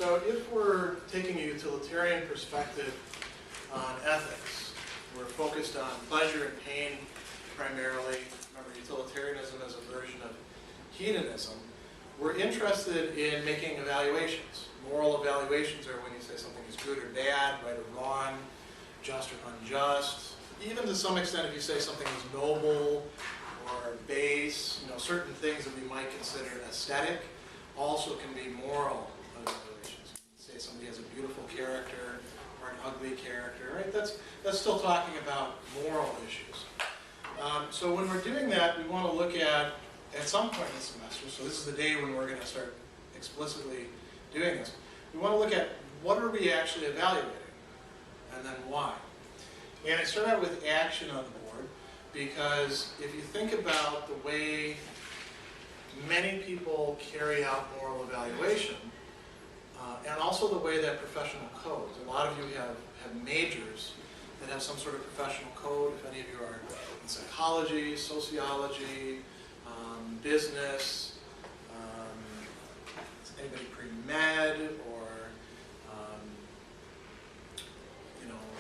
So if we're taking a utilitarian perspective on ethics, we're focused on pleasure and pain primarily. Remember, utilitarianism is a version of hedonism. We're interested in making evaluations. Moral evaluations are when you say something is good or bad, right or wrong, just or unjust. Even to some extent, if you say something is noble or base, certain things that we might consider aesthetic also can be moral evaluations. Say somebody has a beautiful character or an ugly character, right? That's still talking about moral issues. So when we're doing that, we want to look at some point in the semester, so this is the day when we're going to start explicitly doing this, we want to look at what are we actually evaluating, and then why. And I start out with action on the board, because if you think about the way many people carry out moral evaluation, and also the way that professional codes, a lot of you have majors that have some sort of professional code. If any of you are in psychology, sociology, business, anybody pre-med, or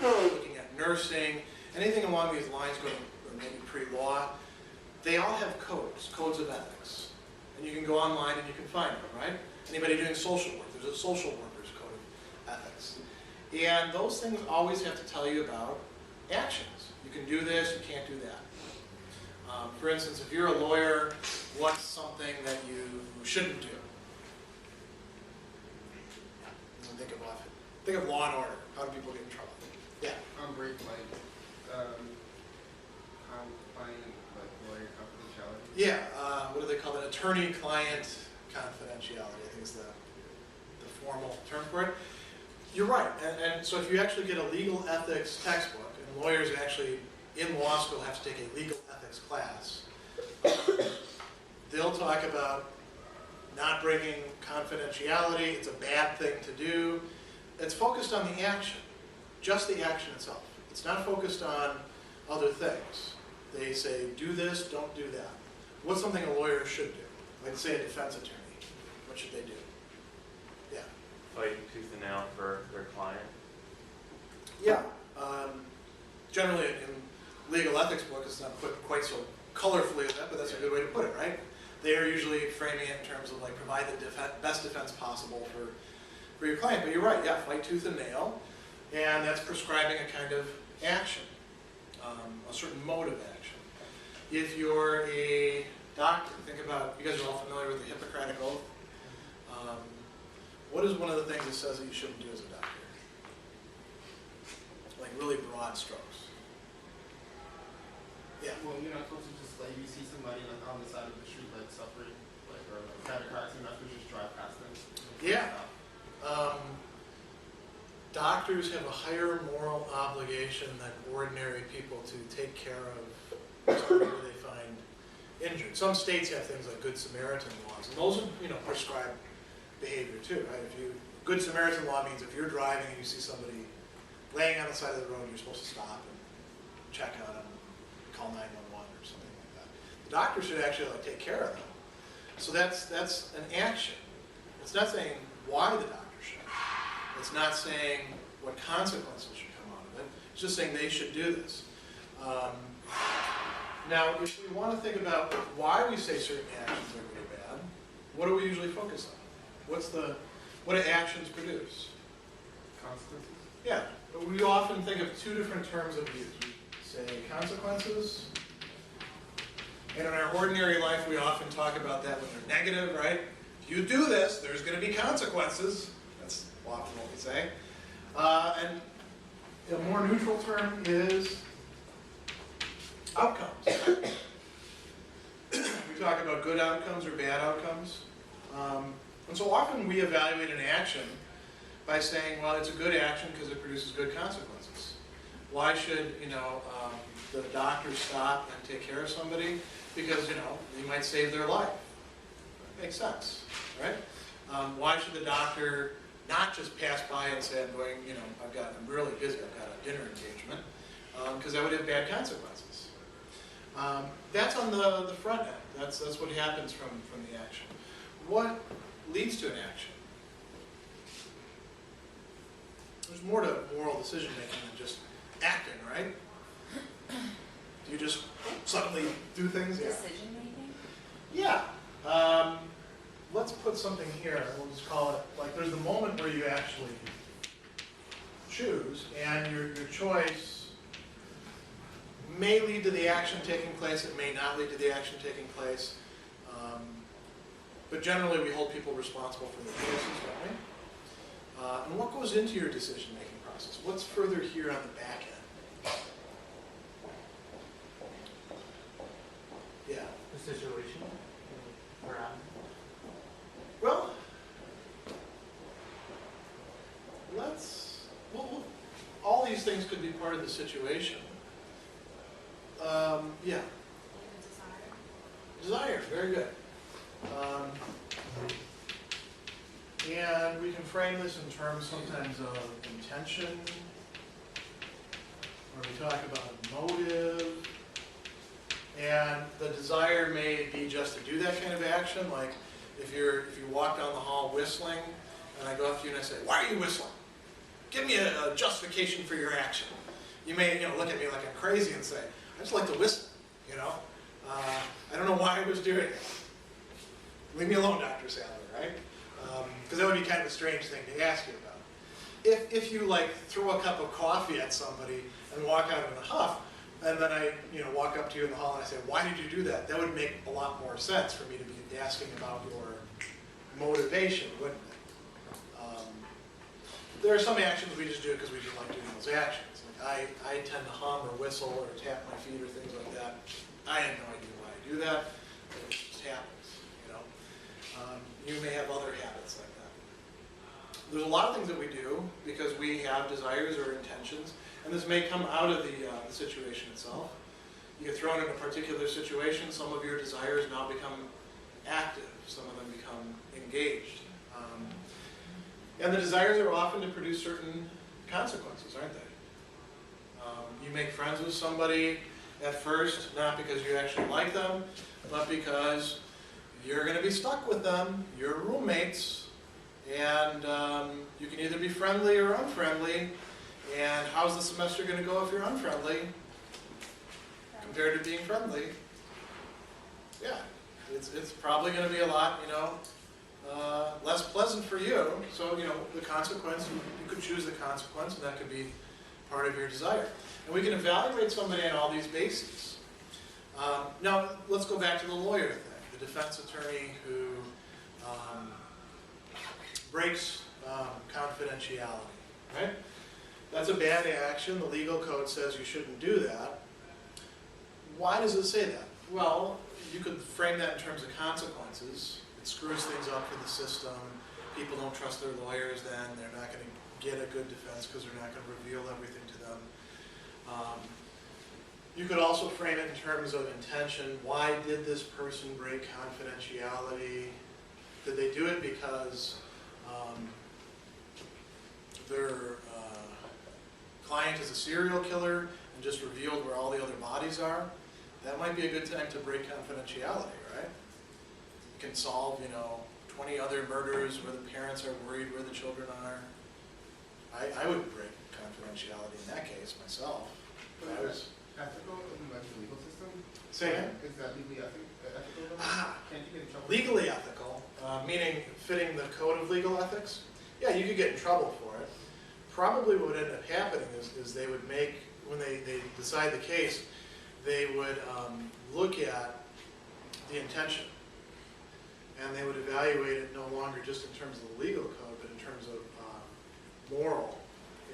looking at nursing, anything along these lines, or maybe pre-law, they all have codes of ethics. And you can go online and you can find them, right? Anybody doing social work, there's a social worker's code of ethics. And those things always have to tell you about actions. You can do this, you can't do that. For instance, if you're a lawyer, what's something that you shouldn't do? Think of law and order. How do people get in trouble? Yeah. Break lawyer confidentiality. Yeah. What do they call it? Attorney-client confidentiality, I think is the formal term for it. You're right. And so if you actually get a legal ethics textbook, and lawyers actually in law school have to take a legal ethics class, they'll talk about not breaking confidentiality. It's a bad thing to do. It's focused on the action, just the action itself. It's not focused on other things. They say, do this, don't do that. What's something a lawyer should do? Like say a defense attorney. What should they do? Yeah. Fight tooth and nail for their client. Yeah. Generally in legal ethics book, it's not put quite so colorfully as that, but that's a good way to put it, right? They are usually framing it in terms of like provide the best defense possible for your client. But you're right, yeah, fight tooth and nail. And that's prescribing a kind of action, a certain mode of action. If you're a doctor, think about, you guys are all familiar with the Hippocratic Oath. What is one of the things that says that you shouldn't do as a doctor? Like really broad strokes. Yeah. Well, you're not supposed to just like you see somebody like on the side of the street like suffering, like or like kind of cracks, you're not supposed to just drive past them. Yeah. Doctors have a higher moral obligation than ordinary people to take care of somebody they find injured. Some states have things like Good Samaritan laws, and those are, prescribe behavior too, right? Good Samaritan law means if you're driving and you see somebody laying on the side of the road, you're supposed to stop and check on them, call 911 or something like that. The doctor should actually take care of them. So that's an action. It's not saying why the doctor should. It's not saying what consequences should come out of it. It's just saying they should do this. Now, if we want to think about why we say certain actions are good or bad, what do we usually focus on? What do actions produce? Consequences? Yeah. We often think of two different terms of use. We say consequences, and in our ordinary life, we often talk about that when they're negative, right? If you do this, there's going to be consequences. That's often what we say. And a more neutral term is outcomes. We talk about good outcomes or bad outcomes. And so often we evaluate an action by saying, well, it's a good action because it produces good consequences. Why should, the doctor stop and take care of somebody? Because, you might save their life. Makes sense, right? Why should the doctor not just pass by and say, I'm really busy, I've got a dinner engagement, because that would have bad consequences. That's on the front end. That's what happens from the action. What leads to an action? there's more to moral decision making than just acting, right? Do you just suddenly do things? Yeah. Decision making? Yeah. Let's put something here. We'll just call it, like, there's the moment where you actually choose, and your choice may lead to the action taking place. It may not lead to the action taking place. But generally, we hold people responsible for their choices, don't we? And what goes into your decision-making process? What's further here on the back end? Yeah. The situation. Well, all these things could be part of the situation. Yeah. Desire, very good. And we can frame this in terms sometimes of intention, or we talk about motive. And the desire may be just to do that kind of action, like if you walk down the hall whistling, and I go up to you and I say, "Why are you whistling? Give me a justification for your action." You may look at me like I'm crazy and say, "I just like to whistle, I don't know why I was doing it." Leave me alone, Dr. Sadler, right? Because that would be kind of a strange thing to ask you about. If you like throw a cup of coffee at somebody and walk out in a huff, and then I walk up to you in the hall and I say, "Why did you do that?" That would make a lot more sense for me to be asking about your motivation, wouldn't it? There are some actions we just do because we just like doing those actions. Like I tend to hum or whistle or tap my feet or things like that. I have no idea why I do that, but it just happens. You may have other habits like that. There's a lot of things that we do because we have desires or intentions, and this may come out of the situation itself. You get thrown in a particular situation, some of your desires now become active, some of them become engaged. And the desires are often to produce certain consequences, aren't they? You make friends with somebody at first, not because you actually like them, but because you're going to be stuck with them, you're roommates, and you can either be friendly or unfriendly. And how's the semester going to go if you're unfriendly compared to being friendly? Yeah, it's probably going to be a lot, less pleasant for you. So, the consequence, you could choose the consequence, and that could be part of your desire. And we can evaluate somebody on all these bases. Now, let's go back to the lawyer thing. The defense attorney who breaks confidentiality, right? That's a bad action. The legal code says you shouldn't do that. Why does it say that? Well, you could frame that in terms of consequences. It screws things up for the system. People don't trust their lawyers then. They're not going to get a good defense because they're not going to reveal everything to them. You could also frame it in terms of intention. Why did this person break confidentiality? Did they do it because their client is a serial killer and just revealed where all the other bodies are? That might be a good time to break confidentiality, right? You can solve, 20 other murders where the parents are worried where the children are. I wouldn't break confidentiality in that case myself. But I was ethical in like the legal system? Say again? Is that legally ethical? Can't you get in trouble? Legally ethical, meaning fitting the code of legal ethics. Yeah, you could get in trouble for it. Probably what would end up happening is they would make, when they decide the case, they would look at the intention. And they would evaluate it no longer just in terms of the legal code, but in terms of moral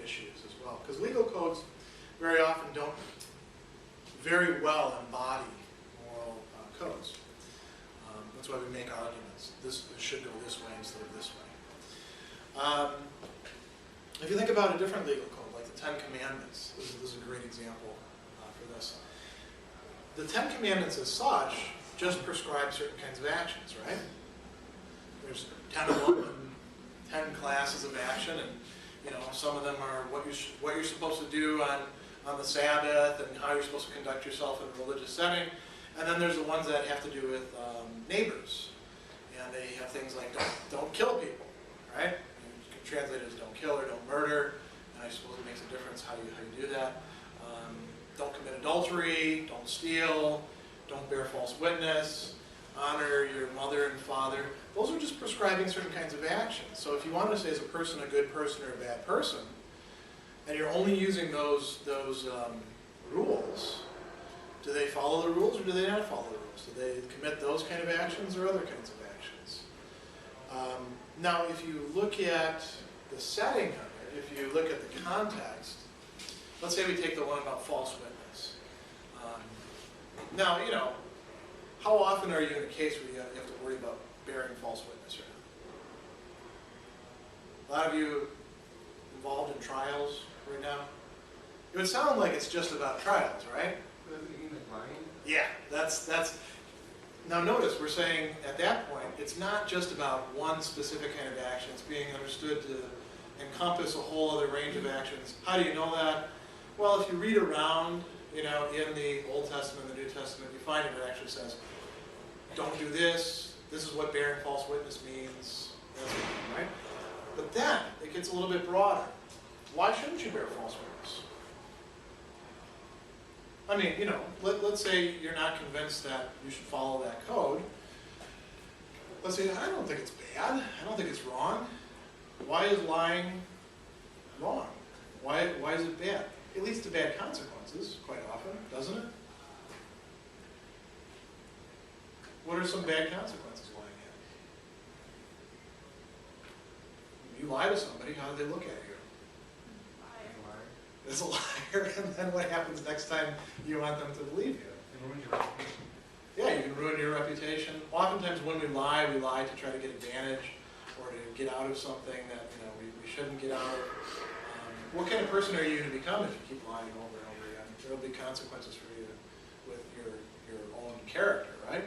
issues as well. Because legal codes very often don't very well embody moral codes. That's why we make arguments. This should go this way instead of this way. If you think about a different legal code, like the Ten Commandments, this is a great example for this. The Ten Commandments as such just prescribe certain kinds of actions, right? There's 10 of them and 10 classes of action, and some of them are what you're supposed to do on the Sabbath and how you're supposed to conduct yourself in a religious setting. And then there's the ones that have to do with neighbors, and they have things like don't kill people, right? You can translate it as don't kill or don't murder. and I suppose it makes a difference how you do that. Don't commit adultery, don't steal, don't bear false witness, honor your mother and father. Those are just prescribing certain kinds of actions. So if you want to say, is a person a good person or a bad person, and you're only using those rules, do they follow the rules or do they not follow the rules? Do they commit those kind of actions or other kinds of actions? Now, if you look at the setting of it, if you look at the context, let's say we take the one about false witness. Now, you know, how often are you in a case where you have to worry about bearing false witness or not? A lot of you involved in trials right now? It would sound like it's just about trials, right? Doesn't it mean like lying? Yeah, that's. Now notice, we're saying at that point, it's not just about one specific kind of action. It's being understood to encompass a whole other range of actions. How do you know that? Well, if you read around, you know, in the Old Testament and the New Testament, you find it actually says, don't do this. This is what bearing false witness means. That's right? But then it gets a little bit broader. Why shouldn't you bear false witness? I mean, you know, let's say you're not convinced that you should follow that code. Let's say, I don't think it's bad. I don't think it's wrong. Why is lying wrong? Why is it bad? It leads to bad consequences quite often, doesn't it? What are some bad consequences lying at? You lie to somebody, how do they look at you? As a liar, and then what happens next time you want them to believe you? It ruins your reputation. Yeah, you can ruin your reputation. Oftentimes when we lie to try to get advantage or to get out of something that we shouldn't get out of. What kind of person are you going to become if you keep lying over and over again? There will be consequences for you with your own character, right?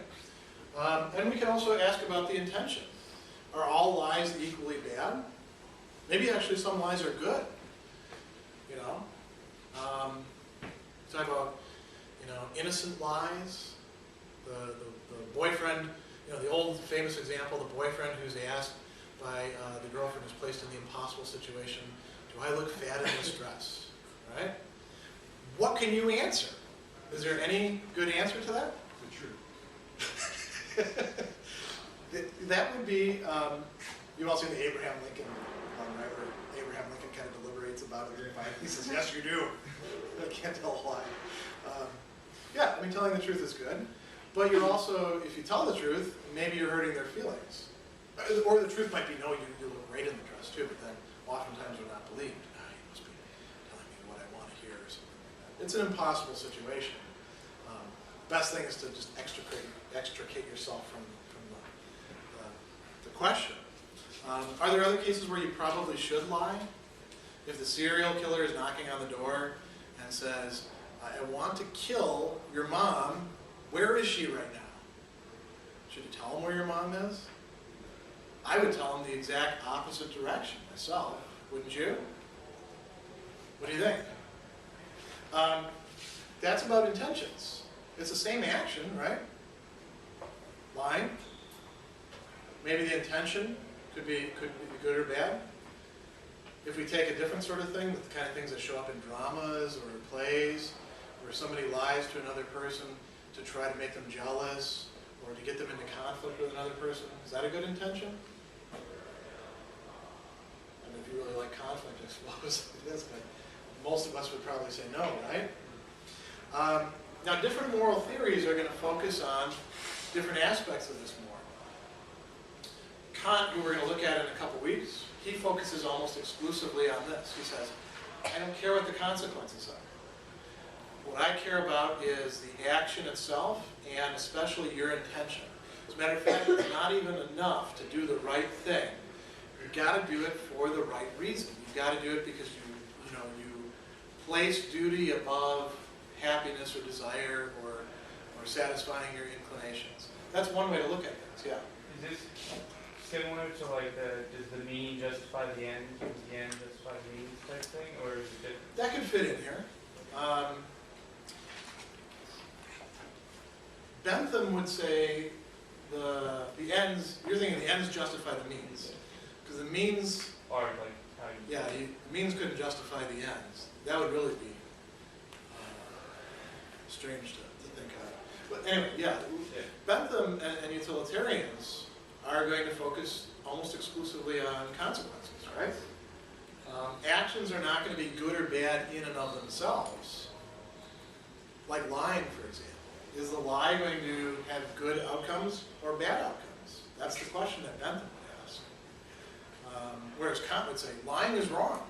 And we can also ask about the intention. Are all lies equally bad? Maybe actually some lies are good. You know, talk about innocent lies. The boyfriend, the old famous example, the boyfriend who's asked by the girlfriend who's placed in the impossible situation, do I look fat in this dress? Right? What can you answer? Is there any good answer to that? The truth. That would be, you've all seen the Abraham Lincoln one, right? Where Abraham Lincoln kind of deliberates about it. He says, yes, you do. I can't tell a lie. Yeah, I mean, telling the truth is good. But you're also, if you tell the truth, maybe you're hurting their feelings. Or the truth might be, no, you look great in the dress too, but then oftentimes we're not believed. No, you must be telling me what I want to hear or something like that. It's an impossible situation. Best thing is to just extricate yourself from the question. Are there other cases where you probably should lie? If the serial killer is knocking on the door and says, I want to kill your mom, where is she right now? Should you tell him where your mom is? I would tell him the exact opposite direction myself, wouldn't you? What do you think? That's about intentions. It's the same action, right? Lying. Maybe the intention could be good or bad. If we take a different sort of thing, the kind of things that show up in dramas or in plays, where somebody lies to another person to try to make them jealous or to get them into conflict with another person, is that a good intention? I mean, if you really like conflict, I suppose it is, but most of us would probably say no, right? Now, different moral theories are going to focus on different aspects of this moral. Kant, who we're going to look at in a couple weeks, he focuses almost exclusively on this. He says, I don't care what the consequences are. What I care about is the action itself and especially your intention. As a matter of fact, it's not even enough to do the right thing. You've got to do it for the right reason. You've got to do it because you place duty above happiness or desire or satisfying your inclinations. That's one way to look at things, yeah. Is this similar to like does the mean justify the end, does the end justify the means type thing, or is it? That could fit in here. Bentham would say the ends, you're thinking the ends justify the means. Because the means, Or like how Yeah, the means couldn't justify the ends. That would really be strange to think of. But anyway, yeah, Bentham and utilitarians are going to focus almost exclusively on consequences, right? Actions are not going to be good or bad in and of themselves. Like lying, for example. Is the lie going to have good outcomes or bad outcomes? That's the question that Bentham would ask. Whereas Kant would say, lying is wrong.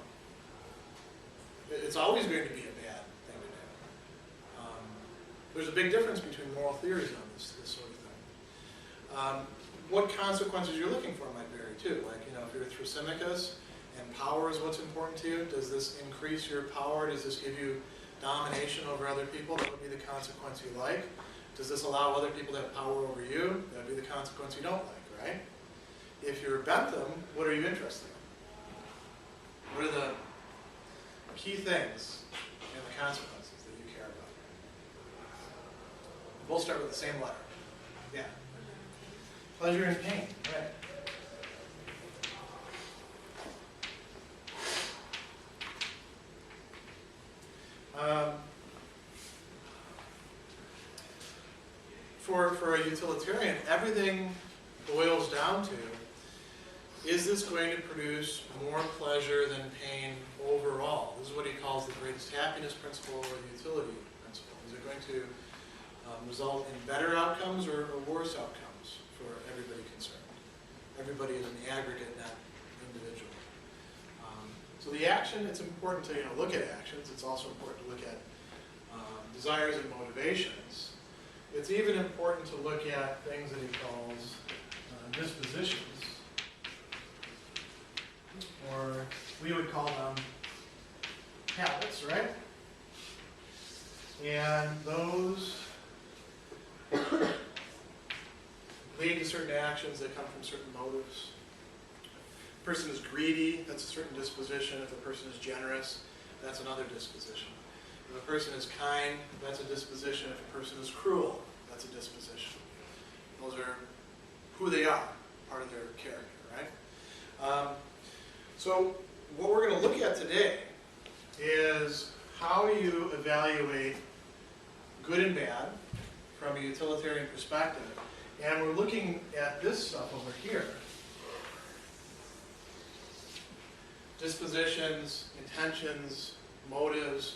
It's always going to be a bad thing to do. There's a big difference between moral theories on this sort of thing. What consequences you're looking for might vary too. Like, if you're Thrasymachus and power is what's important to you, does this increase your power? Does this give you domination over other people? That would be the consequence you like. Does this allow other people to have power over you? That would be the consequence you don't like, right? If you're Bentham, what are you interested in? What are the key things and the consequences that you care about? We'll start with the same letter. Yeah. Pleasure and pain, right. For a utilitarian, everything boils down to, is this going to produce more pleasure than pain overall? This is what he calls the greatest happiness principle or the utility principle. Is it going to result in better outcomes or worse outcomes for everybody concerned? Everybody is an aggregate, not individual. So the action, it's important to look at actions. It's also important to look at desires and motivations. It's even important to look at things that he calls dispositions, or we would call them habits, right? And those lead to certain actions that come from certain motives. If a person is greedy, that's a certain disposition. If a person is generous, that's another disposition. If a person is kind, that's a disposition. If a person is cruel, that's a disposition. Those are who they are, part of their character, right? So what we're going to look at today is how you evaluate good and bad from a utilitarian perspective. And we're looking at this stuff over here. Dispositions, intentions, motives.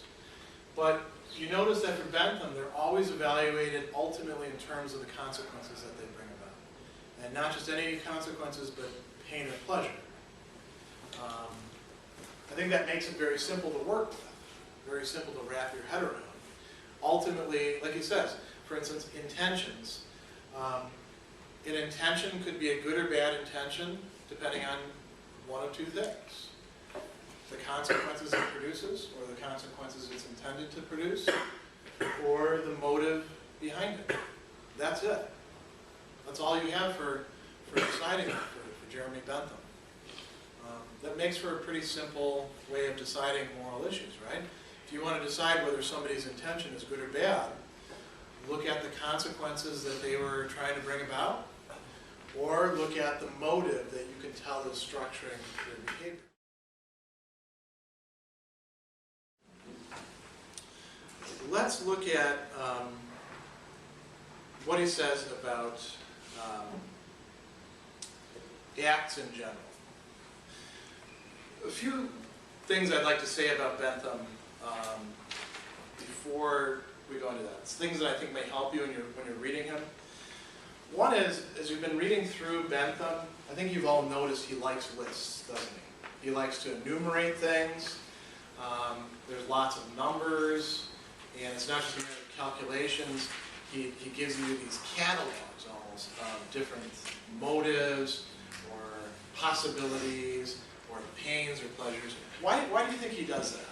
But you notice that for Bentham, they're always evaluated ultimately in terms of the consequences that they bring about. And not just any consequences, but pain or pleasure. I think that makes it very simple to work with, very simple to wrap your head around. Ultimately, like he says, for instance, intentions. An intention could be a good or bad intention, depending on one of two things. The consequences it produces, or the consequences it's intended to produce, or the motive behind it. That's it. That's all you have for deciding for Jeremy Bentham. That makes for a pretty simple way of deciding moral issues, right? If you want to decide whether somebody's intention is good or bad, look at the consequences that they were trying to bring about, or look at the motive that you can tell is structuring their behavior. Let's look at what he says about acts in general. A few things I'd like to say about Bentham before we go into that. It's things that I think may help you when you're reading him. One is, as you've been reading through Bentham, I think you've all noticed he likes lists, doesn't he? He likes to enumerate things. There's lots of numbers. And it's not just a matter of calculations. He gives you these catalogs almost of different motives or possibilities or pains or pleasures. Why do you think he does that?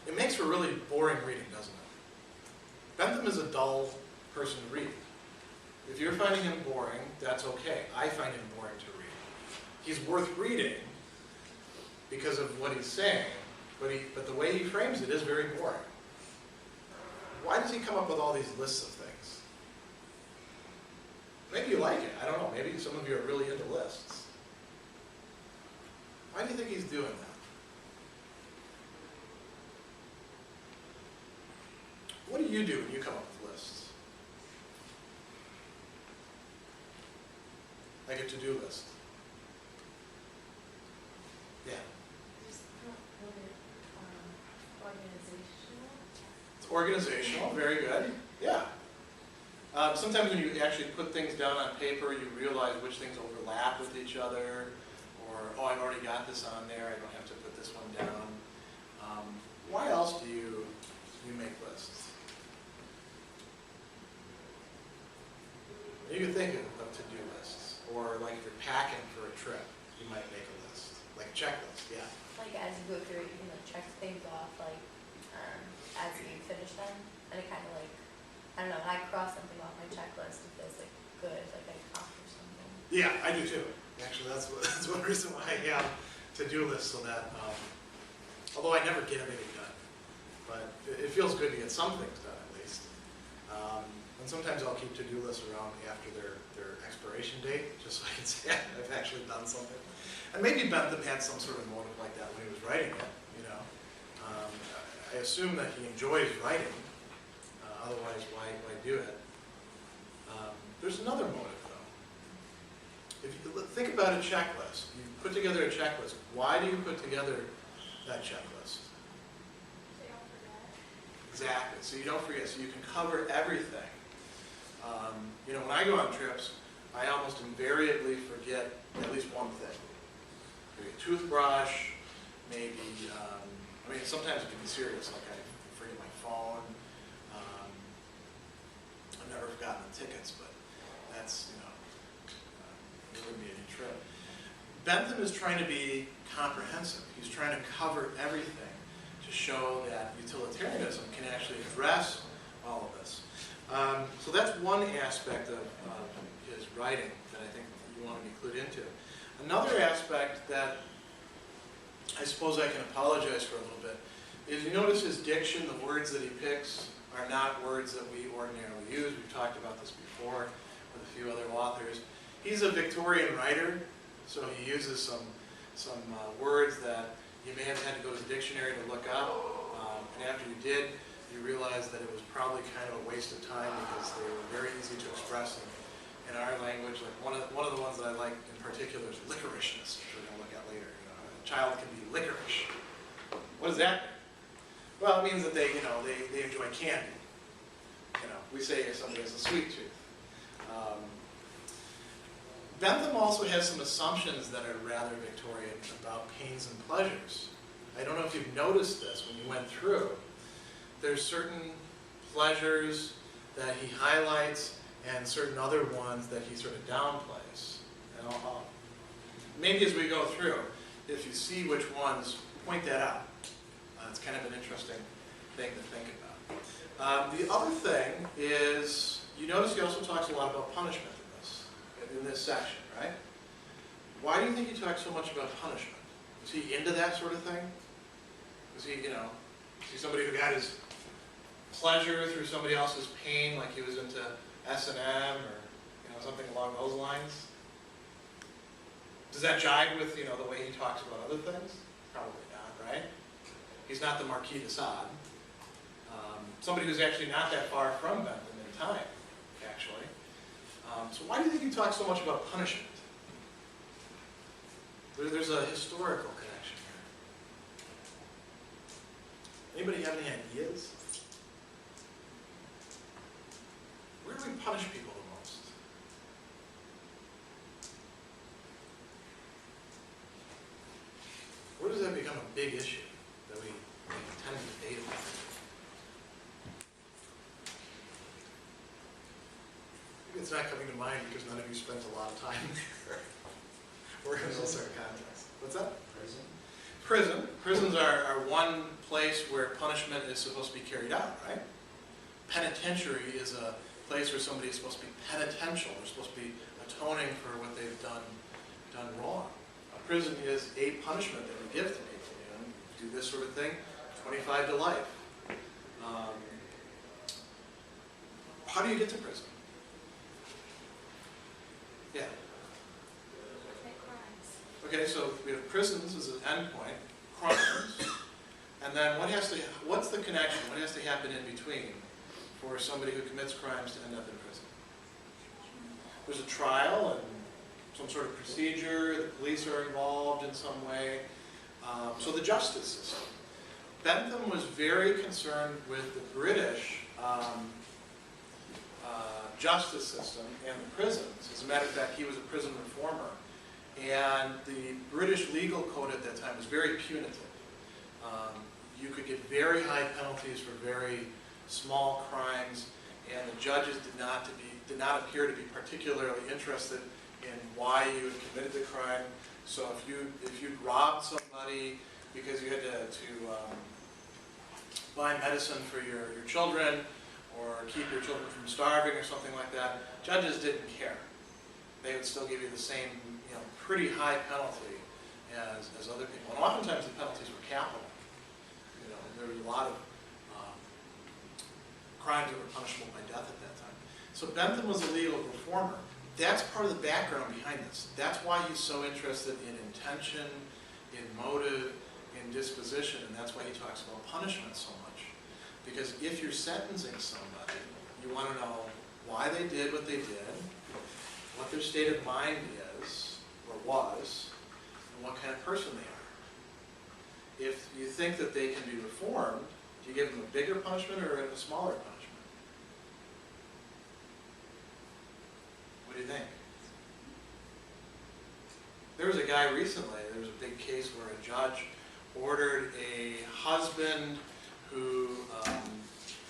It makes for really boring reading, doesn't it? Bentham is a dull person to read. If you're finding him boring, that's okay. I find him boring to read. He's worth reading because of what he's saying. But the way he frames it is very boring. Why does he come up with all these lists of things? Maybe you like it. I don't know. Maybe some of you are really into lists. Why do you think he's doing that? What do you do when you come up with lists? Like a to-do list. Yeah. Just not really organizational. It's organizational, very good. Yeah. Sometimes when you actually put things down on paper, you realize which things overlap with each other, or, oh, I've already got this on there, I don't have to put this one down. Why else do you make lists? You can think of to-do lists, or like if you're packing for a trip, you might make a list, like a checklist, yeah. Like as you go through it, you can like check things off like as you finish them, and it kind of like, I don't know, when I cross something off my checklist, it feels like good, like I accomplished something. Yeah, I do too. Actually, that's one reason why I have to-do lists, so that, although I never get everything done, but it feels good to get some things done at least. And sometimes I'll keep to-do lists around after their expiration date, just so I can say I've actually done something. And maybe Bentham had some sort of motive like that when he was writing it, you know. I assume that he enjoys writing, otherwise why do it? There's another motive though. If you think about a checklist, you put together a checklist. Why do you put together that checklist? So you don't forget. Exactly, so you don't forget, so you can cover everything. You know, when I go on trips, I almost invariably forget at least one thing. Maybe a toothbrush, maybe, I mean, sometimes it can be serious, like I forget my phone. I've never forgotten the tickets, but that's, you know, it wouldn't be any trip. Bentham is trying to be comprehensive. He's trying to cover everything to show that utilitarianism can actually address all of this. So that's one aspect of his writing that I think you want to be clued into. Another aspect that I suppose I can apologize for a little bit is, you notice his diction, the words that he picks are not words that we ordinarily use. We've talked about this before with a few other authors. He's a Victorian writer, so he uses some words that you may have had to go to the dictionary to look up, and after you did, you realized that it was probably kind of a waste of time because they were very easy to express in our language. Like one of the ones that I like in particular is licorishness, which we're going to look at later. You know, a child can be licorish. What does that mean? Well, it means that they enjoy candy. You know, we say somebody has a sweet tooth. Bentham also has some assumptions that are rather Victorian about pains and pleasures. I don't know if you've noticed this when you went through. There's certain pleasures that he highlights and certain other ones that he sort of downplays. And maybe as we go through, if you see which ones, point that out. It's kind of an interesting thing to think about. The other thing is, you notice he also talks a lot about punishment in this section, right? Why do you think he talks so much about punishment? Is he into that sort of thing? Is he, you know, is he somebody who got his pleasure through somebody else's pain, like he was into S&M or, you know, something along those lines? Does that jive with, you know, the way he talks about other things? Probably not, right? He's not the Marquis de Sade. Somebody who's actually not that far from Bentham in time, actually. So why do you think he talks so much about punishment? There's a historical connection here. Anybody have any ideas? Where do we punish people the most? Where does that become a big issue that we tend to debate about? It's not coming to mind because none of you spent a lot of time there. We're in those sort of contexts. What's that? Prison. Prisons are one place where punishment is supposed to be carried out, right? Penitentiary is a place where somebody is supposed to be penitential. They're supposed to be atoning for what they've done wrong. A prison is a punishment that we give to people. You know, do this sort of thing, 25 to life. How do you get to prison? Yeah. Commit crimes. Okay, so we have prisons as an endpoint, crimes, and then what's the connection? What has to happen in between for somebody who commits crimes to end up in prison? There's a trial and some sort of procedure, the police are involved in some way. So the justice system. Bentham was very concerned with the British justice system and the prisons. As a matter of fact, he was a prison reformer. And the British legal code at that time was very punitive. You could get very high penalties for very small crimes, and the judges did not appear to be particularly interested in why you had committed the crime. So if you robbed somebody because you had to buy medicine for your children or keep your children from starving or something like that, judges didn't care. They would still give you the same, pretty high penalty as other people. And oftentimes the penalties were capital. There was a lot of crimes that were punishable by death at that time. So Bentham was a legal reformer. That's part of the background behind this. That's why he's so interested in intention, in motive, in disposition, and that's why he talks about punishment so much. Because if you're sentencing somebody, you want to know why they did what they did, what their state of mind is, or was, and what kind of person they are. If you think that they can be reformed, do you give them a bigger punishment or a smaller punishment? What do you think? There was a guy recently, there was a big case where a judge ordered a husband who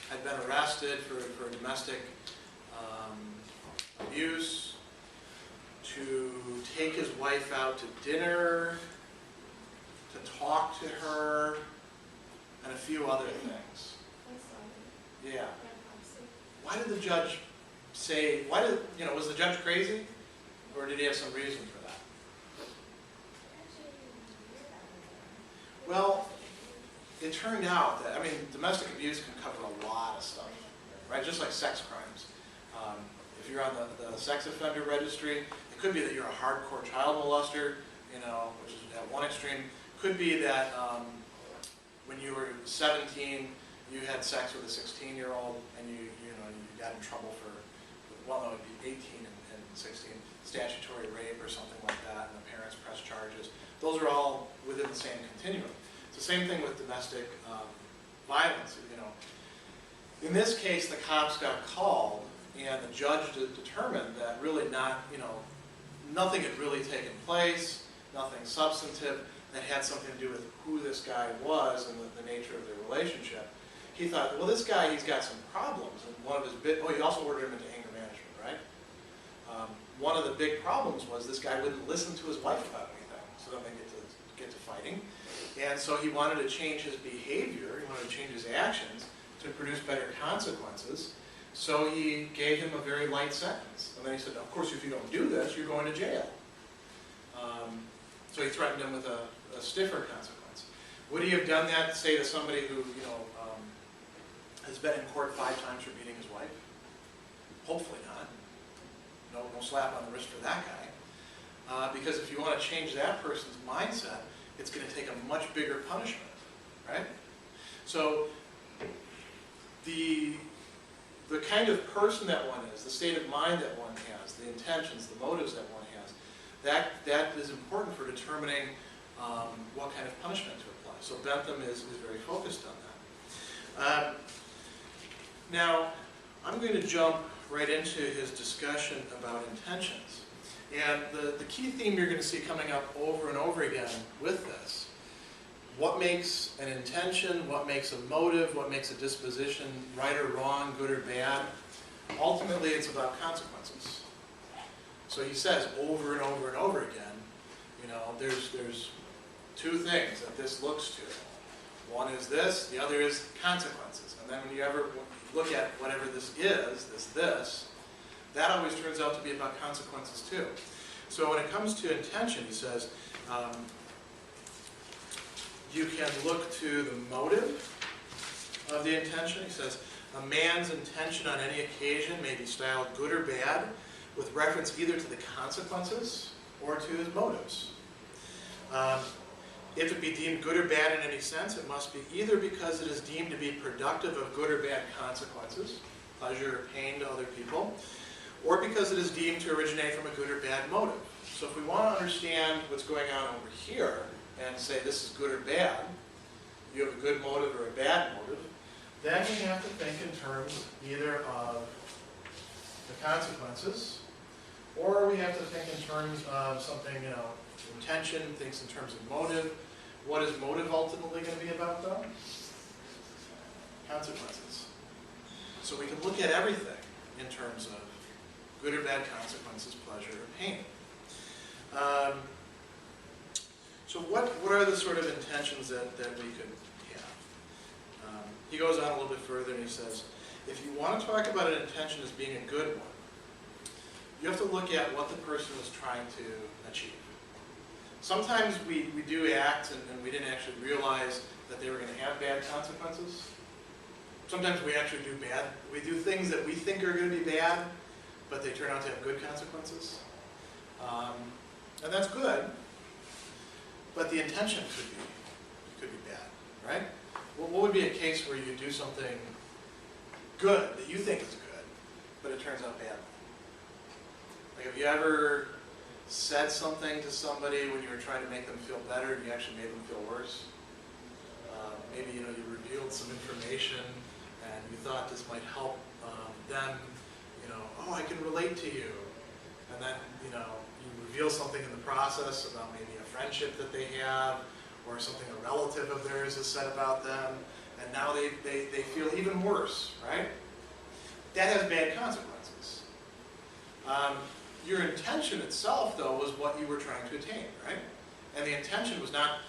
had been arrested for domestic abuse to take his wife out to dinner, to talk to her, and a few other things. Yeah. Why did the judge say, was the judge crazy? Or did he have some reason for that? Well, it turned out that, domestic abuse can cover a lot of stuff, right? Just like sex crimes. If you're on the sex offender registry, it could be that you're a hardcore child molester, which is at one extreme. Could be that when you were 17, you had sex with a 16-year-old, and you got in trouble for, well, no, it would be 18 and 16, statutory rape or something like that, and the parents press charges. Those are all within the same continuum. It's the same thing with domestic violence. In this case, the cops got called, and the judge determined that really nothing had really taken place, nothing substantive that had something to do with who this guy was and the nature of their relationship. He thought, well, this guy, he's got some problems. And one of his he also ordered him into anger management, right? One of the big problems was this guy wouldn't listen to his wife about anything. So then they get to fighting. And so he wanted to change his behavior, he wanted to change his actions to produce better consequences. So he gave him a very light sentence. And then he said, of course, if you don't do this, you're going to jail. So he threatened him with a stiffer consequence. Would he have done that, say, to somebody who, has been in court 5 times for beating his wife? Hopefully not. No slap on the wrist for that guy. Because if you want to change that person's mindset, it's going to take a much bigger punishment, right? So the kind of person that one is, the state of mind that one has, the intentions, the motives that one has, that is important for determining what kind of punishment to apply. So Bentham is very focused on that. Now, I'm going to jump right into his discussion about intentions. And the key theme you're going to see coming up over and over again with this, what makes an intention, what makes a motive, what makes a disposition right or wrong, good or bad, ultimately it's about consequences. So he says over and over and over again, there's 2 things that this looks to. One is this, the other is consequences. And then when you ever look at whatever this is, this, that always turns out to be about consequences too. So when it comes to intention, he says, you can look to the motive of the intention. He says, a man's intention on any occasion may be styled good or bad with reference either to the consequences or to his motives. If it be deemed good or bad in any sense, it must be either because it is deemed to be productive of good or bad consequences, pleasure or pain to other people, or because it is deemed to originate from a good or bad motive. So if we want to understand what's going on over here and say this is good or bad, you have a good motive or a bad motive, then we have to think in terms either of the consequences, or we have to think in terms of something, intention, thinks in terms of motive. What is motive ultimately going to be about, though? Consequences. So we can look at everything in terms of good or bad consequences, pleasure or pain. So what are the sort of intentions that we could have? He goes on a little bit further and he says, if you want to talk about an intention as being a good one, you have to look at what the person was trying to achieve. Sometimes we do acts and we didn't actually realize that they were going to have bad consequences. Sometimes we actually we do things that we think are going to be bad, but they turn out to have good consequences. And that's good, but the intention could be bad, right? What would be a case where you do something good that you think is good, but it turns out bad? Like, have you ever said something to somebody when you were trying to make them feel better and you actually made them feel worse? Maybe you revealed some information and you thought this might help them, oh, I can relate to you. And then, you reveal something in the process about maybe a friendship that they have or something a relative of theirs has said about them, and now they feel even worse, right? That has bad consequences. Your intention itself, though, was what you were trying to attain, right? And the intention was not,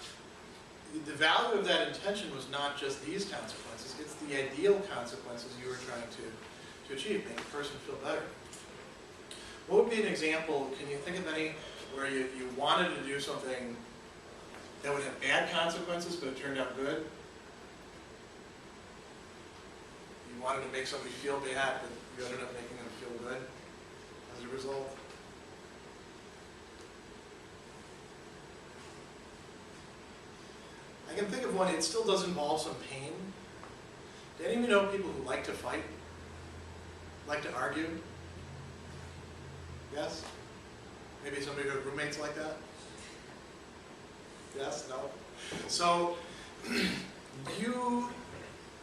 the value of that intention was not just these consequences, it's the ideal consequences you were trying to achieve, make the person feel better. What would be an example, can you think of any, where you wanted to do something that would have bad consequences, but it turned out good? You wanted to make somebody feel bad, but you ended up making them feel good as a result? I can think of one, it still does involve some pain. Do any of you know people who like to fight? Like to argue? Yes? Maybe somebody who had roommates like that? Yes? No? So,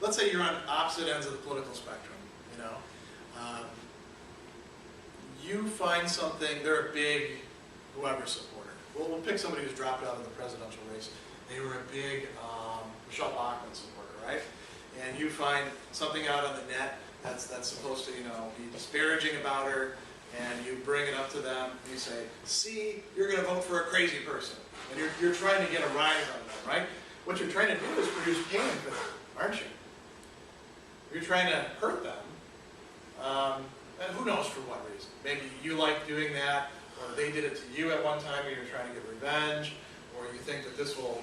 let's say you're on opposite ends of the political spectrum, you find something, they're a big whoever supporter. We'll pick somebody who's dropped out of the presidential race. They were a big Michelle Bachmann supporter, right? And you find something out on the net that's supposed to, be disparaging about her, and you bring it up to them, and you say, see, you're going to vote for a crazy person. And you're trying to get a rise out of them, right? What you're trying to do is produce pain for them, aren't you? You're trying to hurt them. And who knows for what reason. Maybe you like doing that, or they did it to you at one time, and you're trying to get revenge, or you think that this will,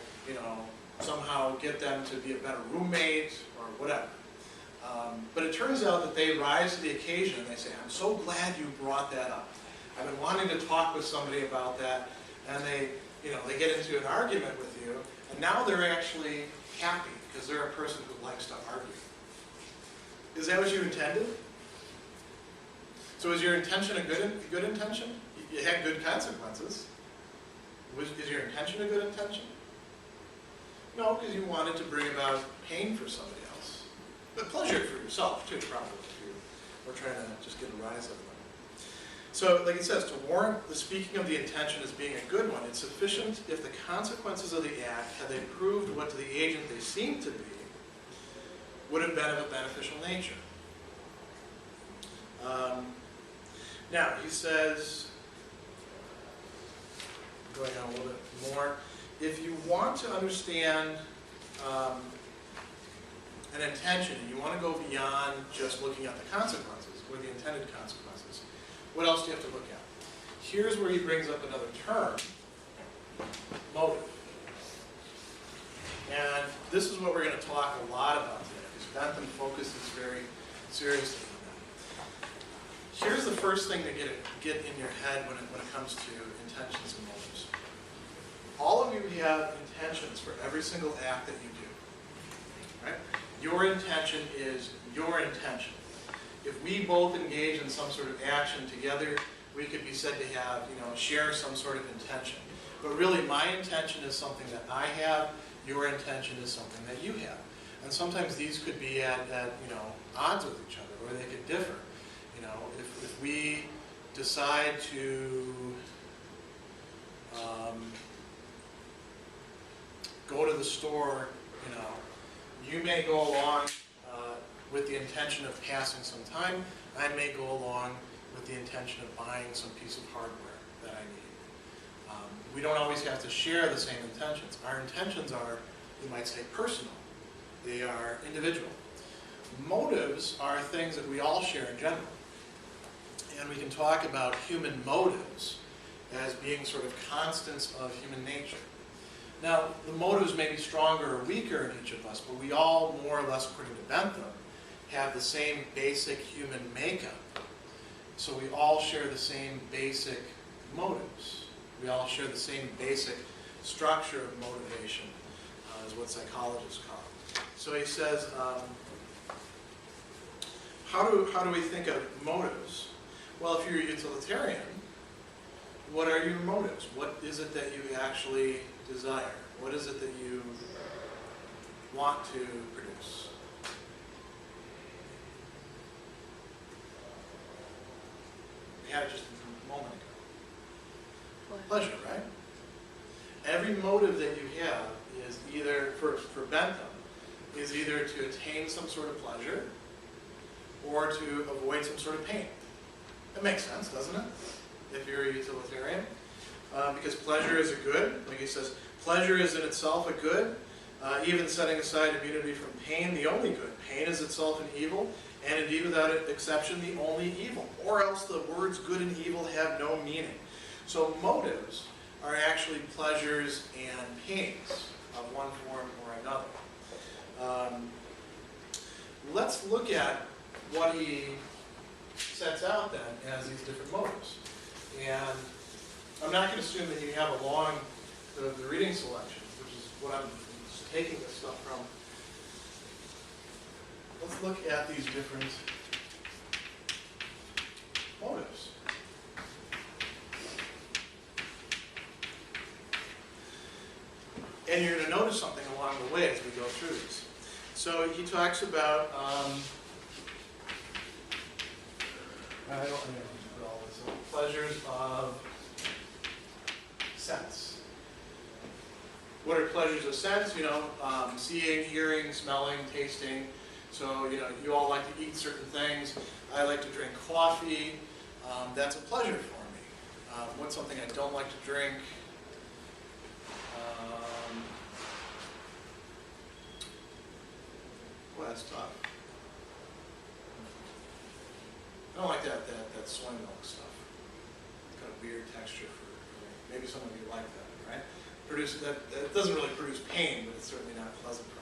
somehow get them to be a better roommate, or whatever. But it turns out that they rise to the occasion and they say, I'm so glad you brought that up. I've been wanting to talk with somebody about that, and they get into an argument with you, and now they're actually happy because they're a person who likes to argue. Is that what you intended? So is your intention a good intention? You had good consequences. Is your intention a good intention? No, because you wanted to bring about pain for somebody else. But pleasure for yourself, too, probably, if you were trying to just get a rise out of them. So, like it says, to warrant the speaking of the intention as being a good one, it's sufficient if the consequences of the act, had they proved what to the agent they seemed to be, would have been of a beneficial nature. Now, he says, going on a little bit more, if you want to understand an intention, and you want to go beyond just looking at the consequences, or the intended consequences, what else do you have to look at? Here's where he brings up another term, motive. And this is what we're going to talk a lot about today, because Bentham focuses very seriously on that. Here's the first thing to get in your head when it comes to intentions and motives. all of you have intentions for every single act that you do, right? Your intention is your intention. If we both engage in some sort of action together, we could be said to have, share some sort of intention. But really, my intention is something that I have, your intention is something that you have. And sometimes these could be at odds with each other, or they could differ. If we decide to go to the store, you may go along with the intention of passing some time. I may go along with the intention of buying some piece of hardware that I need. We don't always have to share the same intentions. Our intentions are, you might say, personal. They are individual. Motives are things that we all share in general. And we can talk about human motives as being sort of constants of human nature. Now, the motives may be stronger or weaker in each of us, but we all, more or less according to Bentham, have the same basic human makeup. So we all share the same basic motives. We all share the same basic structure of motivation, is what psychologists call it. So he says, how do we think of motives? Well, if you're a utilitarian, what are your motives? What is it that you actually desire? What is it that you want to produce? We had it just a moment ago. Pleasure, right? Every motive that you have is either, for Bentham, is either to attain some sort of pleasure or to avoid some sort of pain. That makes sense, doesn't it? If you're a utilitarian. Because pleasure is a good, like he says, pleasure is in itself a good, even setting aside immunity from pain, the only good. Pain is itself an evil, and indeed without exception, the only evil. Or else the words good and evil have no meaning. So motives are actually pleasures and pains of one form or another. Let's look at what he sets out then as these different motives. And I'm not going to assume that you have along the reading selection, which is what I'm taking this stuff from. Let's look at these different motives. And you're going to notice something along the way as we go through this. So he talks about, I don't know all this, pleasures of sense. What are pleasures of sense? Seeing, hearing, smelling, tasting. So, you all like to eat certain things. I like to drink coffee. That's a pleasure for me. What's something I don't like to drink? Well, that's tough. I don't like that soy milk stuff. It's got a weird texture for me. Maybe some of you like that, right? That doesn't really produce pain, but it's certainly not pleasant for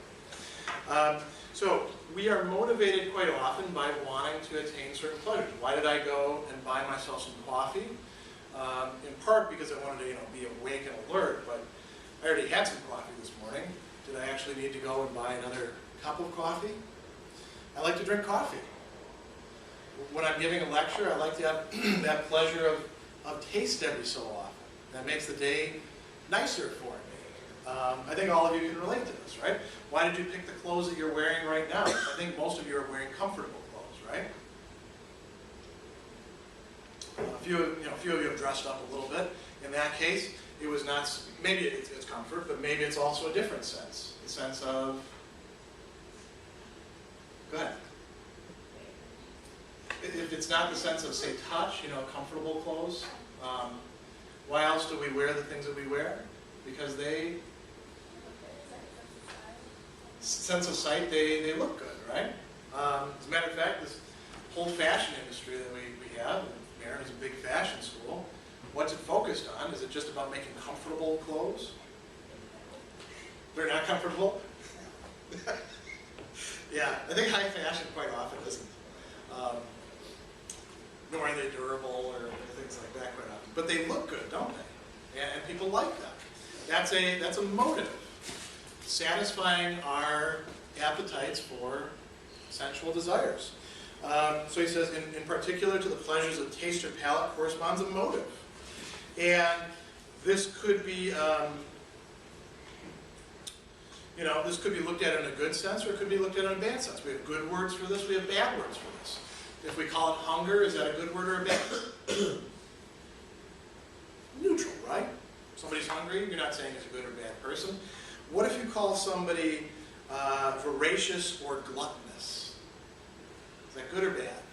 me. So we are motivated quite often by wanting to attain certain pleasures. Why did I go and buy myself some coffee? In part because I wanted to be awake and alert, but I already had some coffee this morning. Did I actually need to go and buy another cup of coffee? I like to drink coffee. When I'm giving a lecture, I like to have that pleasure of taste every so often. That makes the day nicer for me. I think all of you can relate to this, right? Why did you pick the clothes that you're wearing right now? I think most of you are wearing comfortable clothes, right? A few of you have dressed up a little bit. In that case, it was not, maybe it's comfort, but maybe it's also a different sense. The sense of, go ahead. If it's not the sense of, say, touch, comfortable clothes, why else do we wear the things that we wear? Because they, sense of sight, they look good, right? As a matter of fact, this whole fashion industry that we have, and Marin is a big fashion school, what's it focused on? Is it just about making comfortable clothes? They're not comfortable? Yeah, I think high fashion quite often isn't. Nor are they durable or things like that quite often. But they look good, don't they? And people like them. That's a motive, satisfying our appetites for sensual desires. So he says, in particular to the pleasures of taste or palate corresponds a motive. And this could be, this could be looked at in a good sense, or it could be looked at in a bad sense. We have good words for this, we have bad words for this. If we call it hunger, is that a good word or a bad word? Neutral, right? Somebody's hungry, you're not saying he's a good or bad person. What if you call somebody voracious or gluttonous? Is that good or bad?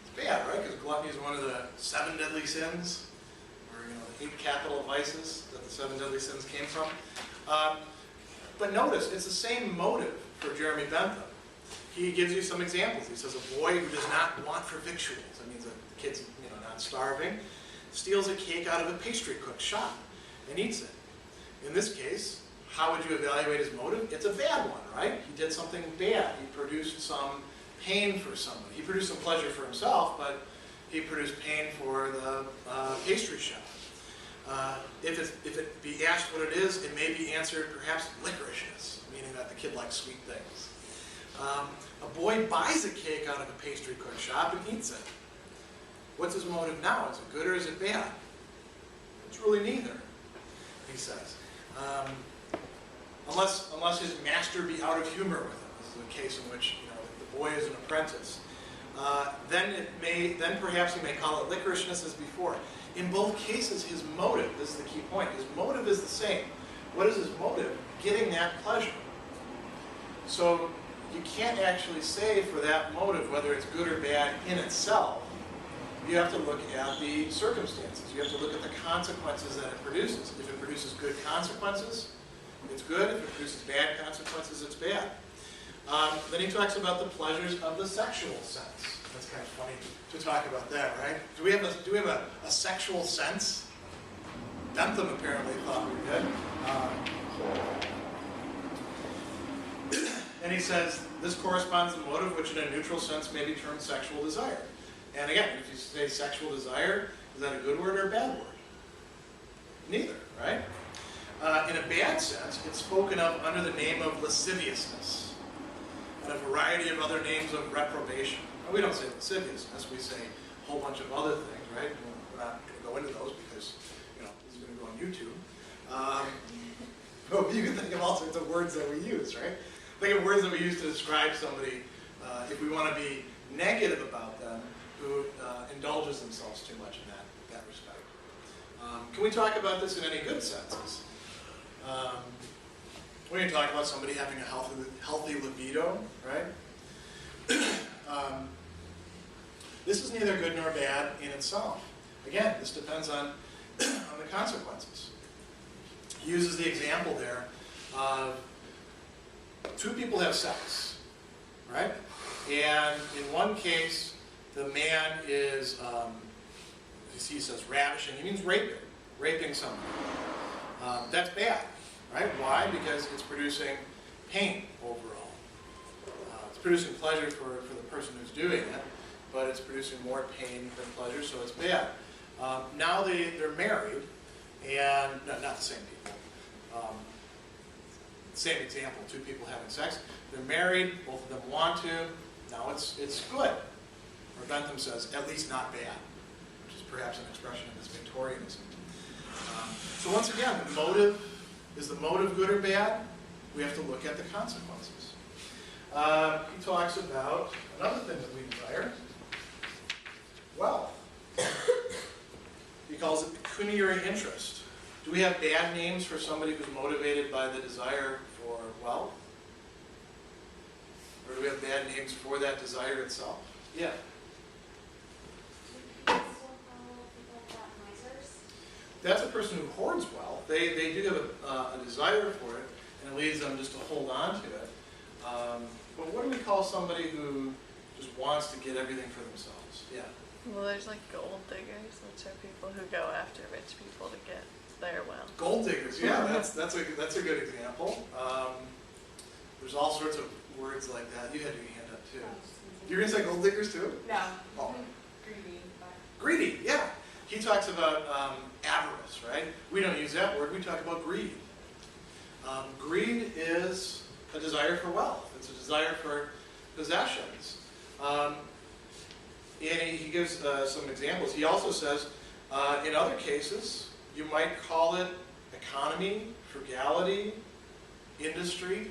It's bad, right? Because gluttony is one of the 7 deadly sins, or the 8 capital vices that the 7 deadly sins came from. But notice, it's the same motive for Jeremy Bentham. He gives you some examples. He says a boy who does not want for victuals, that means that the kid's not starving, steals a cake out of a pastry cook's shop and eats it. In this case, how would you evaluate his motive? It's a bad one, right? He did something bad. He produced some pain for somebody. He produced some pleasure for himself, but he produced pain for the pastry shop. If it be asked what it is, it may be answered perhaps licorishness, meaning that the kid likes sweet things. A boy buys a cake out of a pastry cook shop and eats it. What's his motive now? Is it good or is it bad? It's really neither, he says. Unless his master be out of humor with him. This is a case in which the boy is an apprentice. Then perhaps he may call it licorishness as before. In both cases, his motive, this is the key point, his motive is the same. What is his motive? Getting that pleasure. So you can't actually say for that motive whether it's good or bad in itself. You have to look at the circumstances. You have to look at the consequences that it produces. If it produces good consequences, it's good. If it produces bad consequences, it's bad. Then he talks about the pleasures of the sexual sense. That's kind of funny to talk about that, right? Do we have a sexual sense? Bentham apparently thought we did. And he says, this corresponds to the motive which in a neutral sense may be termed sexual desire. And again, if you say sexual desire, is that a good word or a bad word? Neither, right? In a bad sense, it's spoken of under the name of lasciviousness and a variety of other names of reprobation. We don't say lasciviousness, we say a whole bunch of other things, right? We're not going to go into those because, this is going to go on YouTube. But you can think of all sorts of words that we use, right? Think of words that we use to describe somebody, if we want to be negative about them, who indulges themselves too much in that respect. Can we talk about this in any good senses? We're going to talk about somebody having a healthy libido, right? This is neither good nor bad in itself. Again, this depends on the consequences. He uses the example there of 2 people have sex, right? And in one case, the man is, he says ravishing. He means raping someone. That's bad, right? Why? Because it's producing pain overall. It's producing pleasure for the person who's doing it, but it's producing more pain than pleasure, so it's bad. Now they're married, and not the same people. Same example, 2 people having sex. They're married, both of them want to. Now it's good. Or Bentham says, at least not bad, which is perhaps an expression of his Victorianism. So once again, is the motive good or bad? We have to look at the consequences. He talks about another thing that we desire, wealth. He calls it pecuniary interest. Do we have bad names for somebody who's motivated by the desire for wealth? Or do we have bad names for that desire itself? Yeah. That's a person who hoards wealth. They do have a desire for it, and it leads them just to hold on to it. But what do we call somebody who just wants to get everything for themselves? Yeah. Well, there's like gold diggers, which are people who go after rich people to get their wealth. Gold diggers, yeah, that's a good example. There's all sorts of words like that. You had your hand up too. You're gonna say gold diggers too? No. Oh. Greedy. Greedy, yeah. He talks about avarice, right? We don't use that word, we talk about greed. Greed is a desire for wealth. It's a desire for possessions. And he gives some examples. He also says, in other cases, you might call it economy, frugality, industry.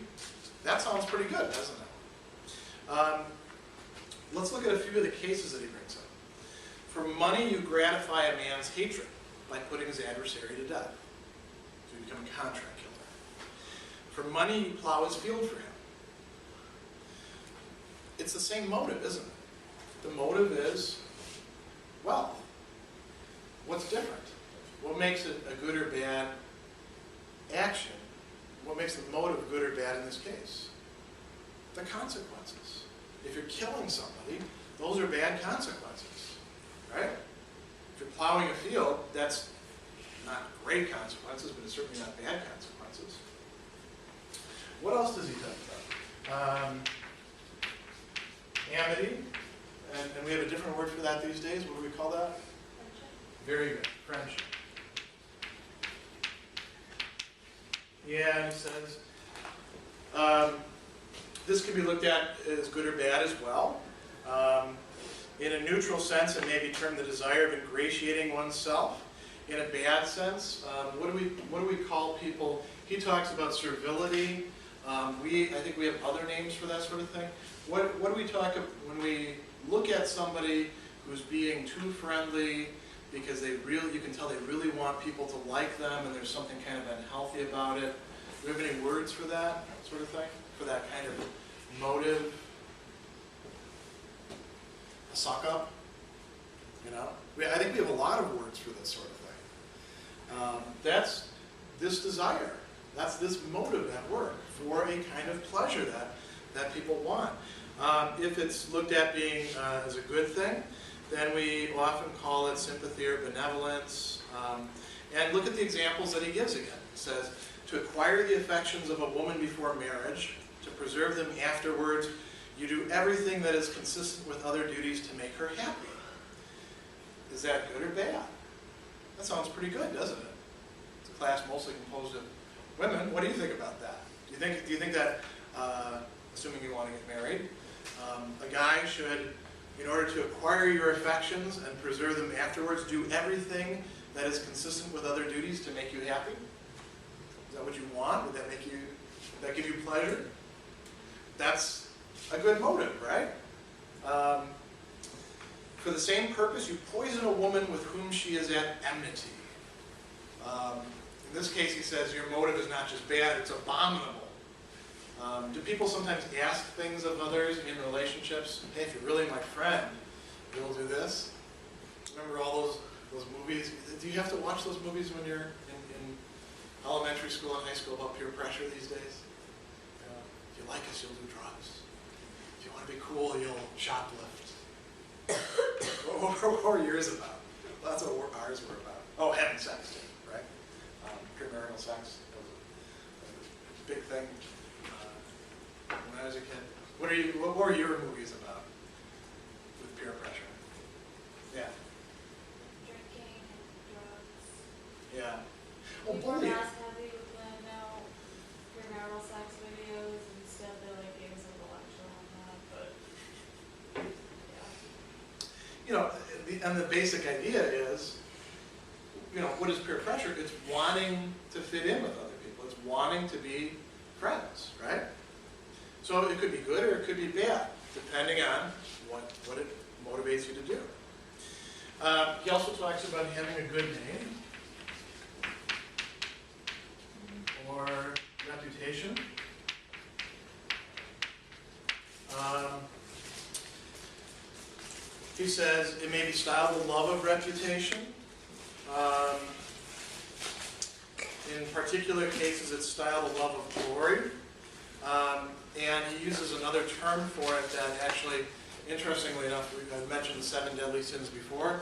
That sounds pretty good, doesn't it? Let's look at a few of the cases that he brings up. For money, you gratify a man's hatred by putting his adversary to death. So you become a contract killer. For money, you plow his field for him. It's the same motive, isn't it? The motive is wealth. What's different? What makes it a good or bad action? What makes the motive good or bad in this case? The consequences. If you're killing somebody, those are bad consequences, right? If you're plowing a field, that's not great consequences, but it's certainly not bad consequences. What else does he talk about? Amity, and we have a different word for that these days. What do we call that? Friendship. Very good, friendship. Yeah, he says, this can be looked at as good or bad as well. In a neutral sense, it may be termed the desire of ingratiating oneself. In a bad sense, what do we call people? He talks about servility. I think we have other names for that sort of thing. What do we talk about when we look at somebody who's being too friendly because you can tell they really want people to like them and there's something kind of unhealthy about it? Do we have any words for that sort of thing? For that kind of motive? A suck up? You know? I think we have a lot of words for this sort of thing. That's this desire. That's this motive at work for a kind of pleasure that people want. If it's looked at being as a good thing, then we often call it sympathy or benevolence. And look at the examples that he gives again. He says, to acquire the affections of a woman before marriage, to preserve them afterwards, you do everything that is consistent with other duties to make her happy. Is that good or bad? That sounds pretty good, doesn't it? It's a class mostly composed of women. What do you think about that? Do you think that, assuming you want to get married, a guy should, in order to acquire your affections and preserve them afterwards, do everything that is consistent with other duties to make you happy? Is that what you want? Would that give you pleasure? That's a good motive, right? For the same purpose, you poison a woman with whom she is at enmity. In this case, he says your motive is not just bad, it's abominable. Do people sometimes ask things of others in relationships? Hey, if you're really my friend, you'll do this? Remember all those movies? Do you have to watch those movies when you're in elementary school and high school about peer pressure these days? If you like us, you'll do drugs. If you want to be cool, you'll shoplift. What were yours about? Well, that's what ours were about. Oh, having sex, too, right? Premarital sex was a big thing when I was a kid. What were your movies about with peer pressure? Yeah. Drinking and drugs. Yeah. Well, People bullying. not happy with the premarital sex videos, instead they like gave us a little lecture on that, but yeah. You know, and the basic idea is, what is peer pressure? It's wanting to fit in with other people. It's wanting to be friends, right? So it could be good or it could be bad, depending on what it motivates you to do. He also talks about having a good name or reputation. He says it may be styled the love of reputation. In particular cases, it's styled the love of glory. And he uses another term for it that actually, interestingly enough, I've mentioned the 7 deadly sins before.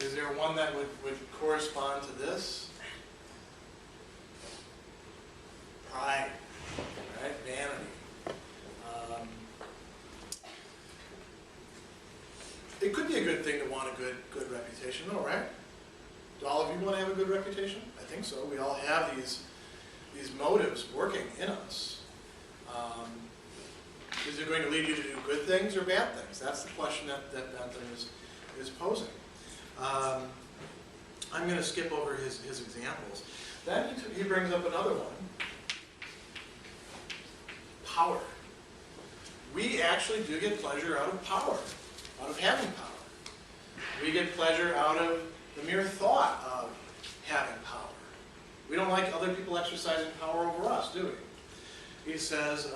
Is there one that would correspond to this? Pride, right? Vanity. It could be a good thing to want a good reputation, though, right? Do all of you want to have a good reputation? I think so. We all have these motives working in us. Is it going to lead you to do good things or bad things? That's the question that Bentham is posing. I'm going to skip over his examples. Then he brings up another one. Power. We actually do get pleasure out of power, out of having power. We get pleasure out of the mere thought of having power. We don't like other people exercising power over us, do we? He says,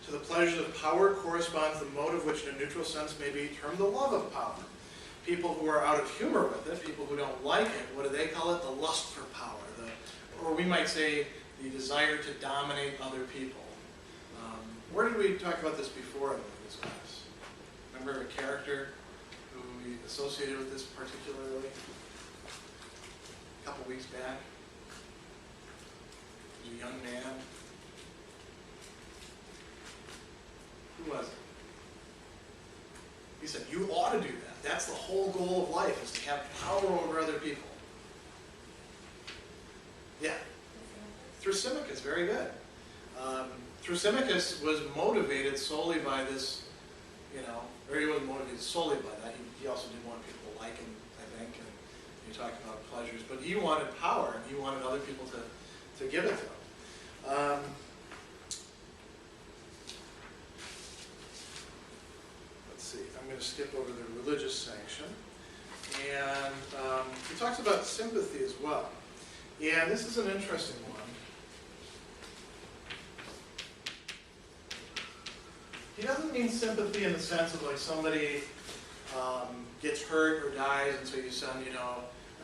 to the pleasures of power corresponds the motive which in a neutral sense may be termed the love of power. People who are out of humor with it, people who don't like it, what do they call it? The lust for power. Or we might say the desire to dominate other people. Where did we talk about this before in this class? Remember a character who we associated with this particularly? A couple weeks back? He was a young man. Who was it? He said, you ought to do that. That's the whole goal of life, is to have power over other people. Yeah. Thrasymachus, very good. Thrasymachus was motivated solely by this, or he wasn't motivated solely by that. He also didn't want people to like him, I think, and you're talking about pleasures. But he wanted power, and he wanted other people to give it to him. Let's see, I'm going to skip over the religious sanction. And he talks about sympathy as well. Yeah, this is an interesting one. He doesn't mean sympathy in the sense of like somebody gets hurt or dies, and so you send, a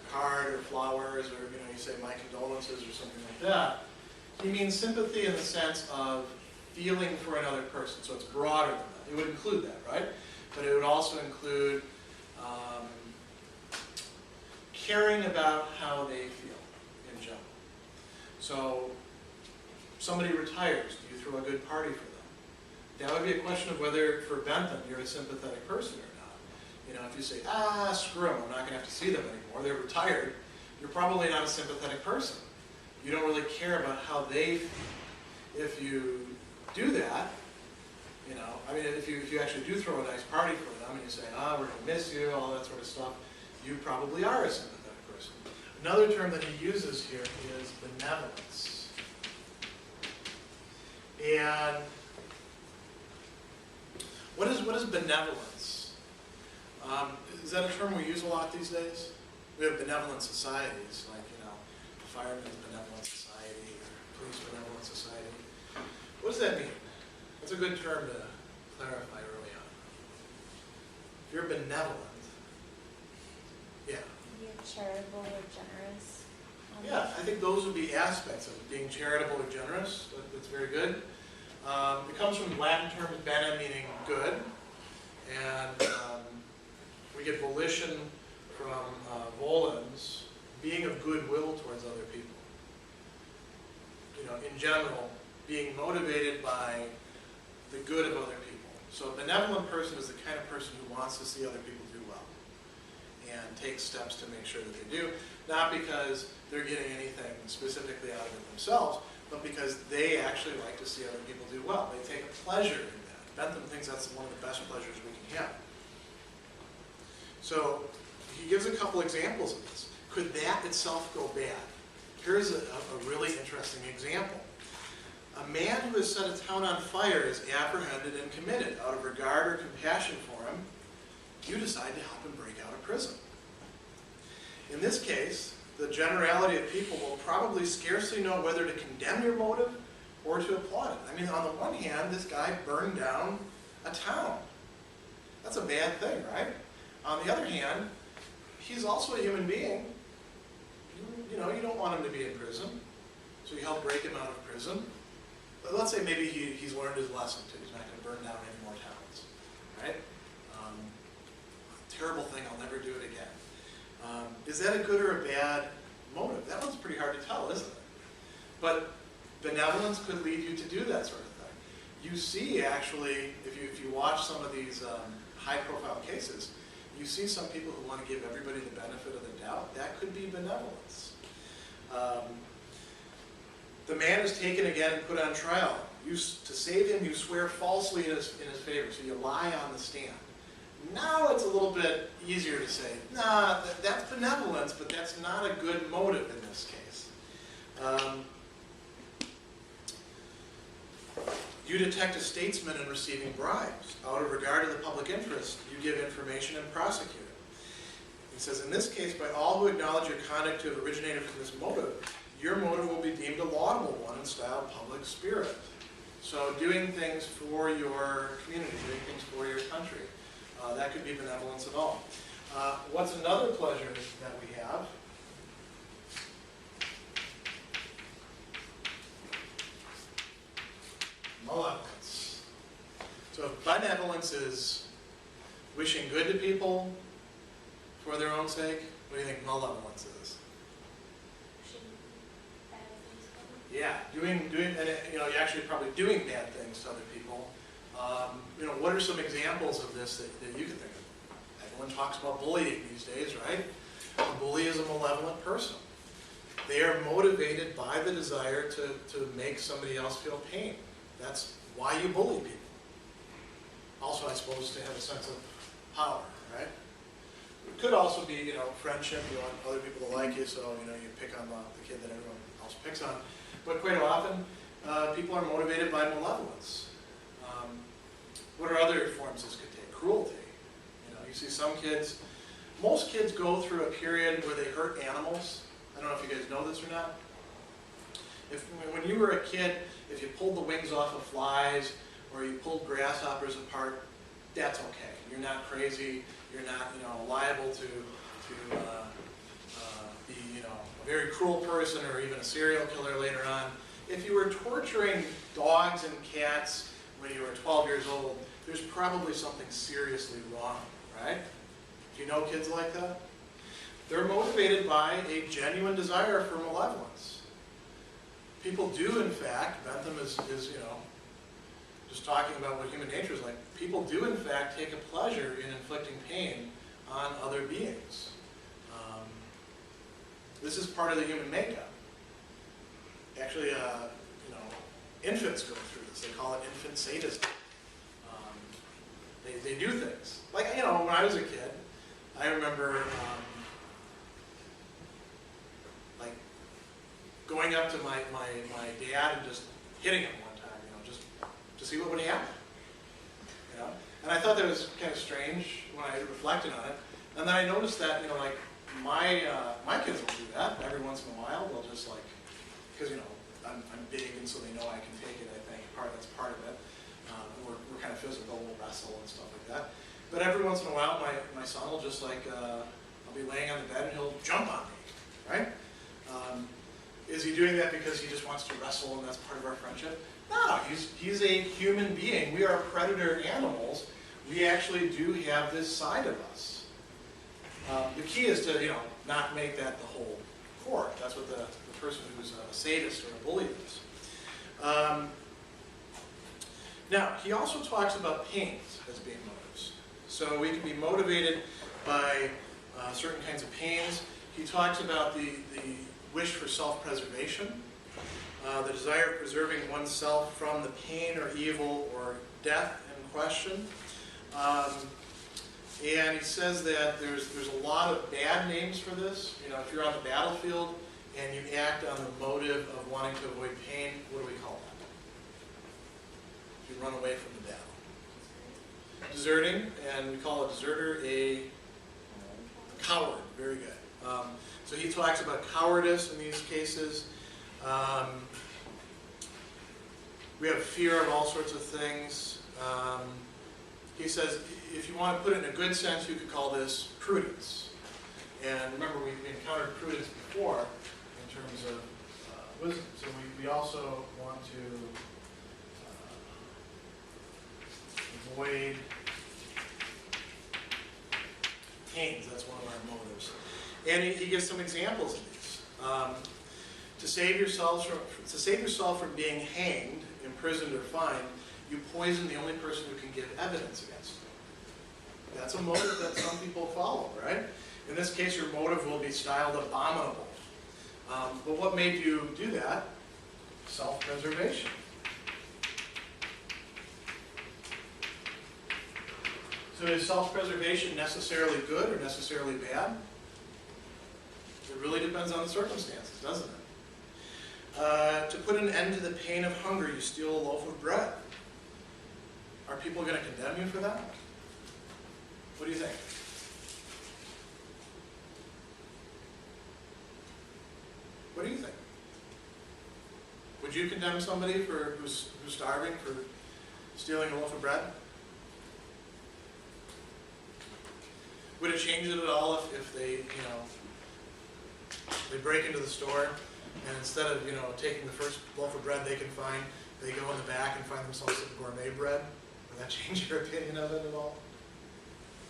card or flowers, or you say my condolences or something like that. He means sympathy in the sense of feeling for another person. So it's broader than that. It would include that, right? But it would also include caring about how they feel in general. So somebody retires. Do you throw a good party for them? That would be a question of whether, for Bentham, you're a sympathetic person or not. If you say, screw them, I'm not going to have to see them anymore, they're retired, you're probably not a sympathetic person. You don't really care about how they feel. If you do that, if you actually do throw a nice party for them and you say, we're going to miss you, all that sort of stuff, you probably are a sympathetic person. Another term that he uses here is benevolence. And what is benevolence? Is that a term we use a lot these days? We have benevolent societies, like, the Firemen's Benevolent Society or Police Benevolent Society. What does that mean? That's a good term to clarify early on. If you're benevolent, yeah. You're charitable or generous. Yeah, I think those would be aspects of it, being charitable or generous. That's very good. It comes from the Latin term bene, meaning good, and we get volition from volens, being of goodwill towards other people. In general, being motivated by the good of other people. So a benevolent person is the kind of person who wants to see other people do well and takes steps to make sure that they do, not because they're getting anything specifically out of it themselves, but because they actually like to see other people do well. They take a pleasure in that. Bentham thinks that's one of the best pleasures we can have. So he gives a couple examples of this. Could that itself go bad? Here's a really interesting example. A man who has set a town on fire is apprehended and committed. Out of regard or compassion for him, you decide to help him break out of prison. In this case, the generality of people will probably scarcely know whether to condemn your motive or to applaud it. On the one hand, this guy burned down a town. That's a bad thing, right? On the other hand, he's also a human being. You don't want him to be in prison, so you help break him out of prison. But let's say maybe he's learned his lesson too. He's not going to burn down any more towns, right? Terrible thing, I'll never do it again. Is that a good or a bad motive? That one's pretty hard to tell, isn't it? But benevolence could lead you to do that sort of thing. You see, actually, if you watch some of these high-profile cases, You see some people who want to give everybody the benefit of the doubt. That could be benevolence. The man is taken again and put on trial. To save him, you swear falsely in his favor, so you lie on the stand. Now it's a little bit easier to say, nah, that's benevolence, but that's not a good motive in this case. You detect a statesman in receiving bribes. Out of regard to the public interest, you give information and prosecute it. He says, in this case, by all who acknowledge your conduct to have originated from this motive, your motive will be deemed a laudable one and styled public spirit. So doing things for your community, doing things for your country, that could be benevolence at all. What's another pleasure that we have? Malevolence. So if benevolence is wishing good to people for their own sake, what do you think malevolence is? Yeah, doing, and you're actually probably doing bad things to other people. What are some examples of this that you can think of? Everyone talks about bullying these days, right? A bully is a malevolent person. They are motivated by the desire to make somebody else feel pain. That's why you bully people. Also, I suppose, to have a sense of power, right? It could also be, friendship. You want other people to like you, so, you pick on the kid that everyone else picks on. But quite often, people are motivated by malevolence. What are other forms this could take? Cruelty. You see some kids, most kids go through a period where they hurt animals. I don't know if you guys know this or not. When you were a kid, if you pulled the wings off of flies or you pulled grasshoppers apart, that's okay. You're not crazy. You're not, liable to be, a very cruel person or even a serial killer later on. If you were torturing dogs and cats when you were 12 years old, there's probably something seriously wrong, right? Do you know kids like that? They're motivated by a genuine desire for malevolence. People do, in fact, Bentham is just talking about what human nature is like. People do, in fact, take a pleasure in inflicting pain on other beings. This is part of the human makeup. Actually, infants go through this. They call it infant sadism. They do things. Like, when I was a kid, I remember going up to my dad and just hitting him one time, just to see what would happen. And I thought that was kind of strange when I reflected on it. And then I noticed that, my kids will do that every once in a while. They'll just because I'm big and so they know I can take it. I think that's part of it. We're kind of physical. We'll wrestle and stuff like that. But every once in a while, my son will just I'll be laying on the bed and he'll jump on me, right? Is he doing that because he just wants to wrestle and that's part of our friendship? No, he's a human being. We are predator animals. We actually do have this side of us. The key is to not make that the whole core. That's what the person who's a sadist or a bully is. Now, he also talks about pains as being motives. So we can be motivated by certain kinds of pains. He talks about the wish for self-preservation, the desire of preserving oneself from the pain or evil or death in question. And he says that there's a lot of bad names for this. If you're on the battlefield and you act on the motive of wanting to avoid pain, what do we call that? If you run away from the battle. Deserting, and we call a deserter a coward. Very good. So he talks about cowardice in these cases. We have fear of all sorts of things. He says, if you want to put it in a good sense, you could call this prudence. And remember, we encountered prudence before in terms of wisdom. So we also want to avoid pains. That's one of our motives. And he gives some examples of these. To save yourself from being hanged, imprisoned, or fined, you poison the only person who can give evidence against you. That's a motive that some people follow, right? In this case, your motive will be styled abominable. But what made you do that? Self-preservation. So is self-preservation necessarily good or necessarily bad? It really depends on the circumstances, doesn't it? To put an end to the pain of hunger, you steal a loaf of bread. Are people going to condemn you for that? What do you think? What do you think? Would you condemn somebody who's starving for stealing a loaf of bread? Would it change it at all if they, they break into the store and instead of, taking the first loaf of bread they can find, they go in the back and find themselves some gourmet bread? Would that change your opinion of it at all?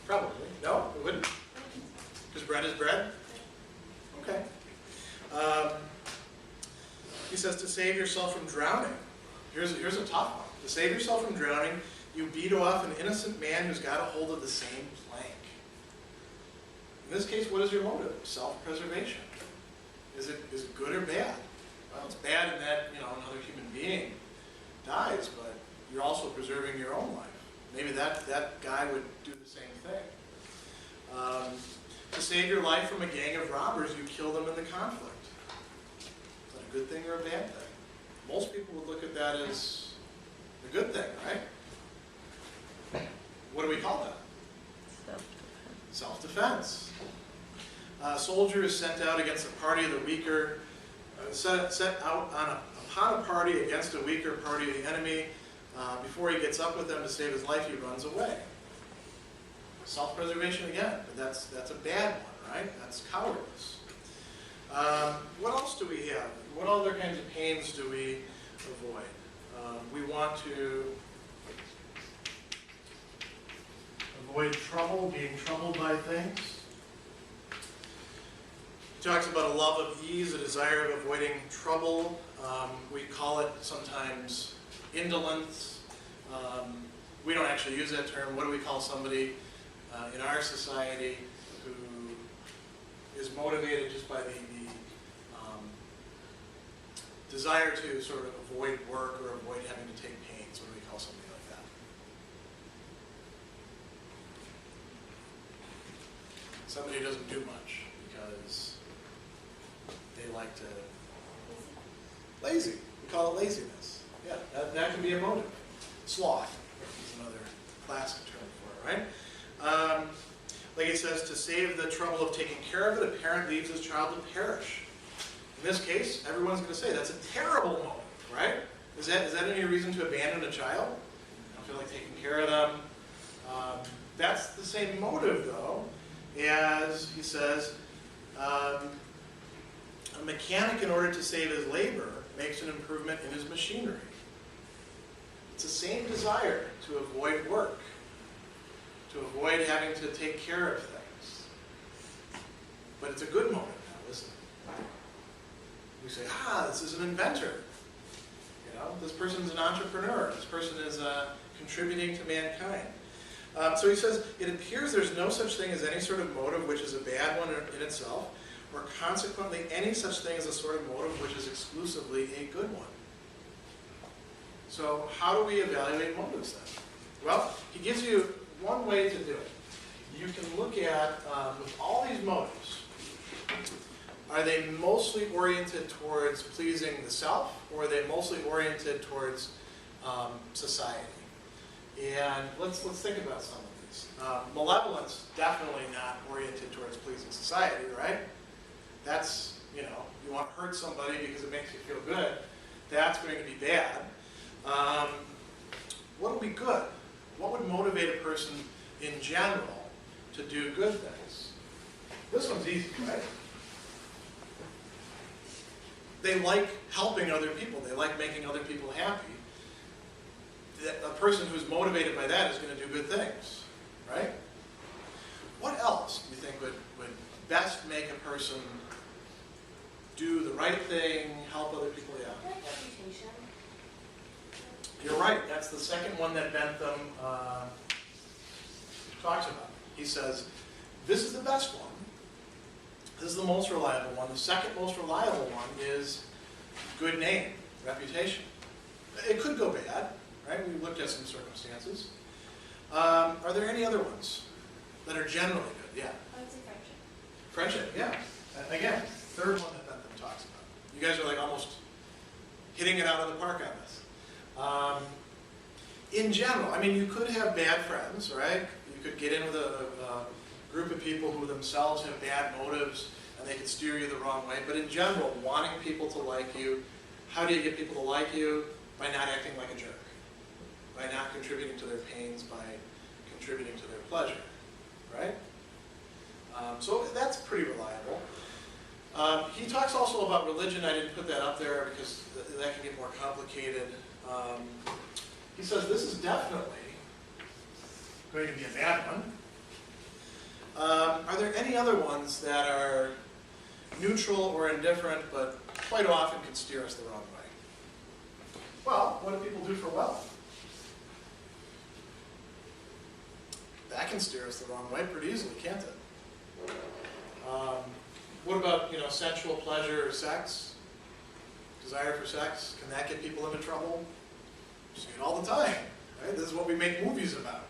Probably. No, it wouldn't? Because bread is bread? Okay. He says to save yourself from drowning. Here's a tough one. To save yourself from drowning, you beat off an innocent man who's got a hold of the same plank. In this case, what is your motive? Self-preservation. Is it good or bad? Well, it's bad in that, another human being dies, but you're also preserving your own life. Maybe that guy would do the same thing. To save your life from a gang of robbers, you kill them in the conflict. Is that a good thing or a bad thing? Most people would look at that as a good thing, right? What do we call that? Self-defense. A soldier is sent out against a party of the weaker, set out upon a party against a weaker party of the enemy. Before he gets up with them to save his life, he runs away. Self-preservation again, but that's a bad one, right? That's cowardice. What else do we have? What other kinds of pains do we avoid? We want to avoid trouble, being troubled by things. He talks about a love of ease, a desire of avoiding trouble. We call it sometimes indolence. We don't actually use that term. What do we call somebody in our society who is motivated just by the desire to sort of avoid work or avoid having to take pains? What do we call somebody like that? Somebody who doesn't do much because they like to... Lazy. We call it laziness. Yeah, that can be a motive. Sloth is another classic term for it, right? Like it says, to save the trouble of taking care of it, a parent leaves his child to perish. In this case, everyone's going to say that's a terrible motive, right? Is that any reason to abandon a child? I don't feel like taking care of them. That's the same motive, though, as he says, a mechanic, in order to save his labor, makes an improvement in his machinery. It's the same desire to avoid work, to avoid having to take care of things. But it's a good motive now, isn't it? We say, this is an inventor. This person's an entrepreneur. This person is contributing to mankind. So he says, it appears there's no such thing as any sort of motive which is a bad one in itself, or consequently any such thing as a sort of motive which is exclusively a good one. So how do we evaluate motives then? Well, he gives you one way to do it. You can look at, with all these motives, are they mostly oriented towards pleasing the self, or are they mostly oriented towards society? And let's think about some of these. Malevolence, definitely not oriented towards pleasing society, right? That's, you want to hurt somebody because it makes you feel good. That's going to be bad. What would be good? What would motivate a person in general to do good things? This one's easy, right? They like helping other people. They like making other people happy. A person who's motivated by that is going to do good things, right? What else do you think would best make a person do the right thing, help other people? Yeah. Like reputation. You're right. That's the second one that Bentham talks about. He says, this is the best one. This is the most reliable one. The second most reliable one is good name, reputation. It could go bad, right? We looked at some circumstances. Are there any other ones that are generally good? Yeah. I would say friendship. Friendship, yeah. Again, third one that Bentham talks about. You guys are like almost hitting it out of the park on this. In general, I mean, you could have bad friends, right? You could get in with a group of people who themselves have bad motives and they could steer you the wrong way. But in general, wanting people to like you, how do you get people to like you? By not acting like a jerk. By not contributing to their pains, by contributing to their pleasure, right? So that's pretty reliable. He talks also about religion. I didn't put that up there because that can get more complicated. He says this is definitely going to be a bad one. Are there any other ones that are neutral or indifferent, but quite often can steer us the wrong way? Well, what do people do for wealth? That can steer us the wrong way pretty easily, can't it? What about, sensual pleasure or sex? Desire for sex? Can that get people into trouble? You see it all the time, right? This is what we make movies about.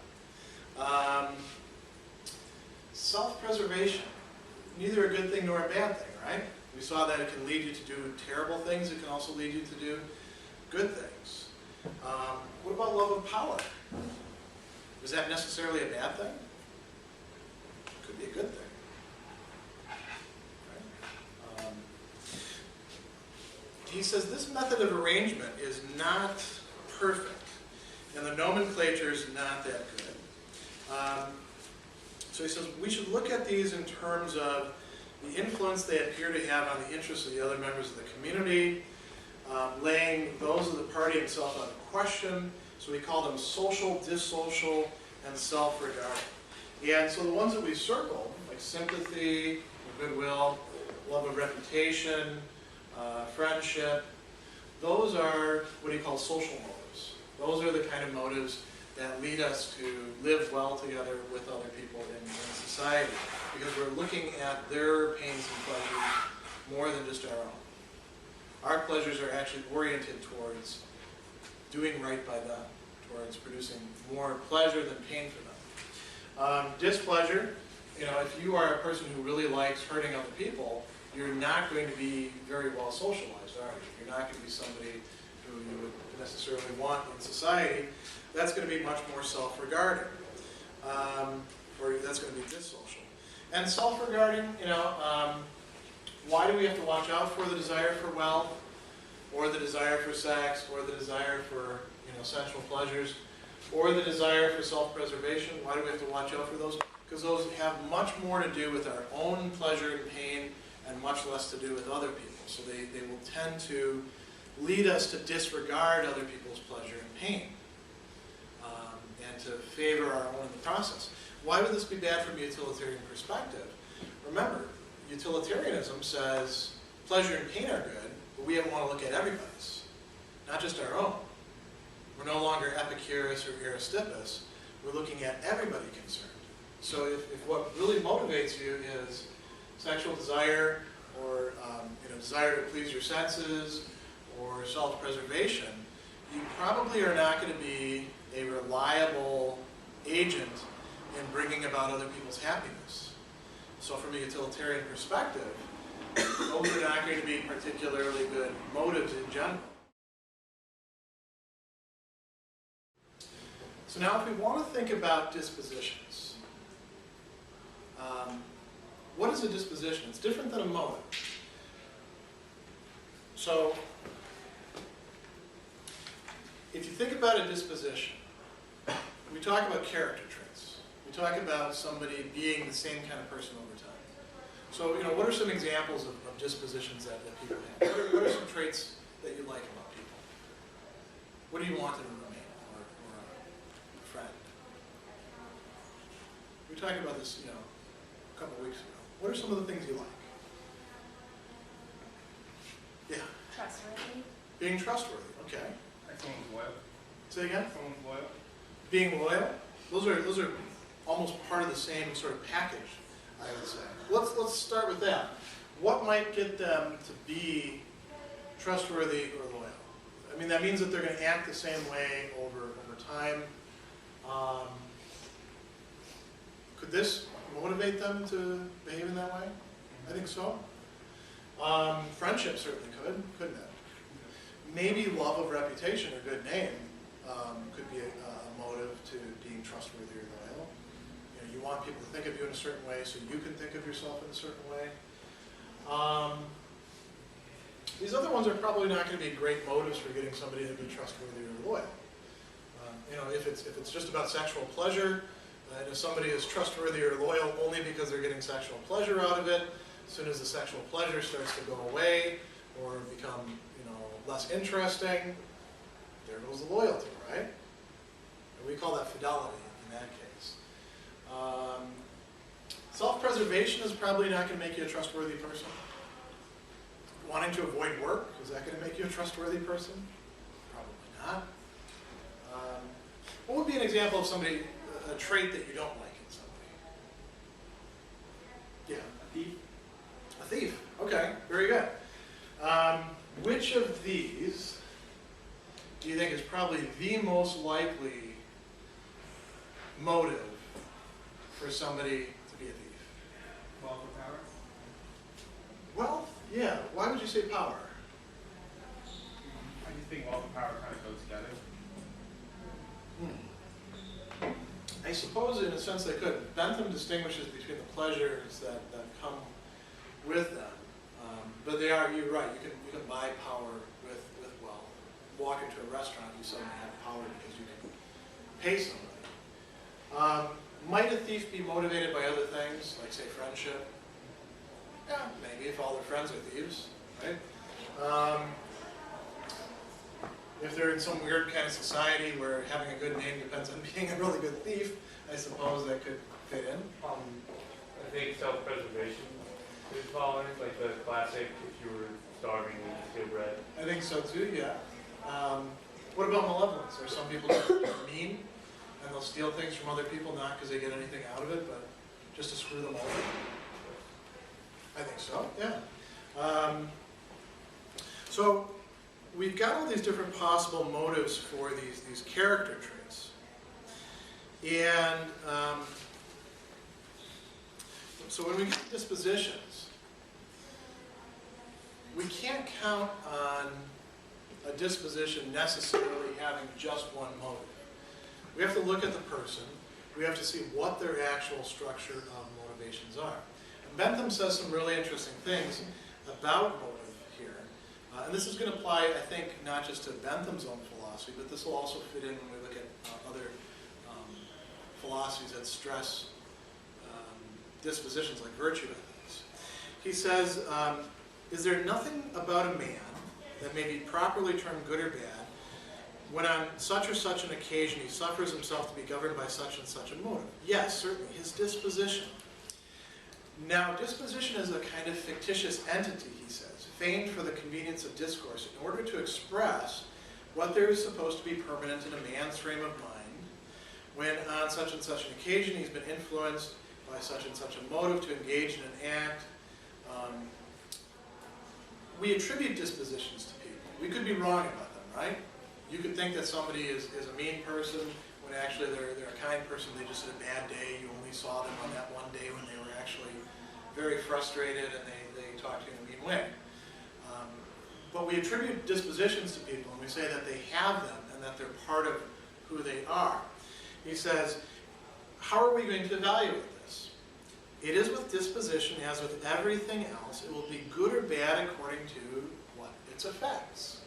Self-preservation. Neither a good thing nor a bad thing, right? We saw that it can lead you to do terrible things. It can also lead you to do good things. What about love of power? Is that necessarily a bad thing? It could be a good thing. Right? He says this method of arrangement is not perfect, and the nomenclature is not that good. So he says we should look at these in terms of the influence they appear to have on the interests of the other members of the community, laying those of the party himself out of question. So we call them social, dissocial, and self-regard. And so the ones that we circled, like sympathy, goodwill, love of reputation, friendship, those are what he calls social motives. Those are the kind of motives that lead us to live well together with other people in society, because we're looking at their pains and pleasures more than just our own. Our pleasures are actually oriented towards doing right by them, towards producing more pleasure than pain for them. Displeasure, if you are a person who really likes hurting other people, you're not going to be very well socialized, are you? You're not going to be somebody who you would necessarily want in society. That's going to be much more self-regarding, or that's going to be dissocial. And self-regarding, why do we have to watch out for the desire for wealth, or the desire for sex, or the desire for sensual pleasures, or the desire for self-preservation? Why do we have to watch out for those? Because those have much more to do with our own pleasure and pain, and much less to do with other people. So they will tend to lead us to disregard other people's pleasure and pain, and to favor our own in the process. Why would this be bad from a utilitarian perspective? Remember, utilitarianism says pleasure and pain are good, but we want to look at everybody's, not just our own. We're no longer Epicurus or Aristippus. We're looking at everybody concerned. So if what really motivates you is sexual desire, or desire to please your senses, or self-preservation, you probably are not going to be a reliable agent in bringing about other people's happiness. So from a utilitarian perspective, those are not going to be particularly good motives in general. So now if we want to think about dispositions, what is a disposition? It's different than a motive. So if you think about a disposition, we talk about character traits. We talk about somebody being the same kind of person over time. So, what are some examples of dispositions that people have? What are some traits that you like about people? What do you want in a roommate or a friend? We were talking about this, a couple of weeks ago. What are some of the things you like? Yeah. Trustworthy. Being trustworthy. Okay. Like someone's loyal. Say again. Someone's loyal. Being loyal. Those are almost part of the same sort of package, I would say. Let's start with that. What might get them to be trustworthy or loyal? I mean, that means that they're going to act the same way over time. Could this motivate them to behave in that way? I think so. Friendship certainly couldn't it? Maybe love of reputation or good name could be a motive to being trustworthy or loyal. You know, you want people to think of you in a certain way so you can think of yourself in a certain way. These other ones are probably not going to be great motives for getting somebody to be trustworthy or loyal. You know, if it's just about sexual pleasure, and if somebody is trustworthy or loyal only because they're getting sexual pleasure out of it, as soon as the sexual pleasure starts to go away or become, you know, less interesting, there goes the loyalty, right? And we call that fidelity in that case. Self-preservation is probably not going to make you a trustworthy person. Wanting to avoid work, is that going to make you a trustworthy person? Probably not. What would be an example of somebody, a trait that you don't like in somebody? Yeah. A thief. A thief. Okay, very good. Which of these do you think is probably the most likely motive for somebody to be a thief? Wealth or power? Wealth? Yeah. Why would you say power? I just think wealth and power kind of go together. I suppose in a sense they could. Bentham distinguishes between the pleasures that come with them. But they are, you're right, you can buy power with wealth. Walk into a restaurant, you suddenly have power because you can pay somebody. Might a thief be motivated by other things, like say friendship? Yeah, maybe if all their friends are thieves, right? If they're in some weird kind of society where having a good name depends on being a really good thief, I suppose that could fit in. I think self-preservation could fall in, like the classic, if you were starving, you just steal bread. I think so too, yeah. What about malevolence? Are some people just mean and they'll steal things from other people, not because they get anything out of it, but just to screw them over? I think so, yeah. So we've got all these different possible motives for these character traits. And so when we get to dispositions, we can't count on a disposition necessarily having just one motive. We have to look at the person. We have to see what their actual structure of motivations are. And Bentham says some really interesting things about motive here. And this is going to apply, I think, not just to Bentham's own philosophy, but this will also fit in when we look at other philosophies that stress dispositions like virtue ethics. He says, is there nothing about a man that may be properly termed good or bad when on such or such an occasion he suffers himself to be governed by such and such a motive? Yes, certainly, his disposition. Now, disposition is a kind of fictitious entity, he says, feigned for the convenience of discourse in order to express what there is supposed to be permanent in a man's frame of mind when on such and such an occasion he's been influenced by such and such a motive to engage in an act. We attribute dispositions to people. We could be wrong about them, right? You could think that somebody is a mean person when actually they're a kind person. They just had a bad day. You only saw them on that one day when they were actually very frustrated and they talked to you in a mean way. But we attribute dispositions to people and we say that they have them and that they're part of who they are. He says, how are we going to evaluate this? It is with disposition as with everything else. It will be good or bad according to what? Its effects.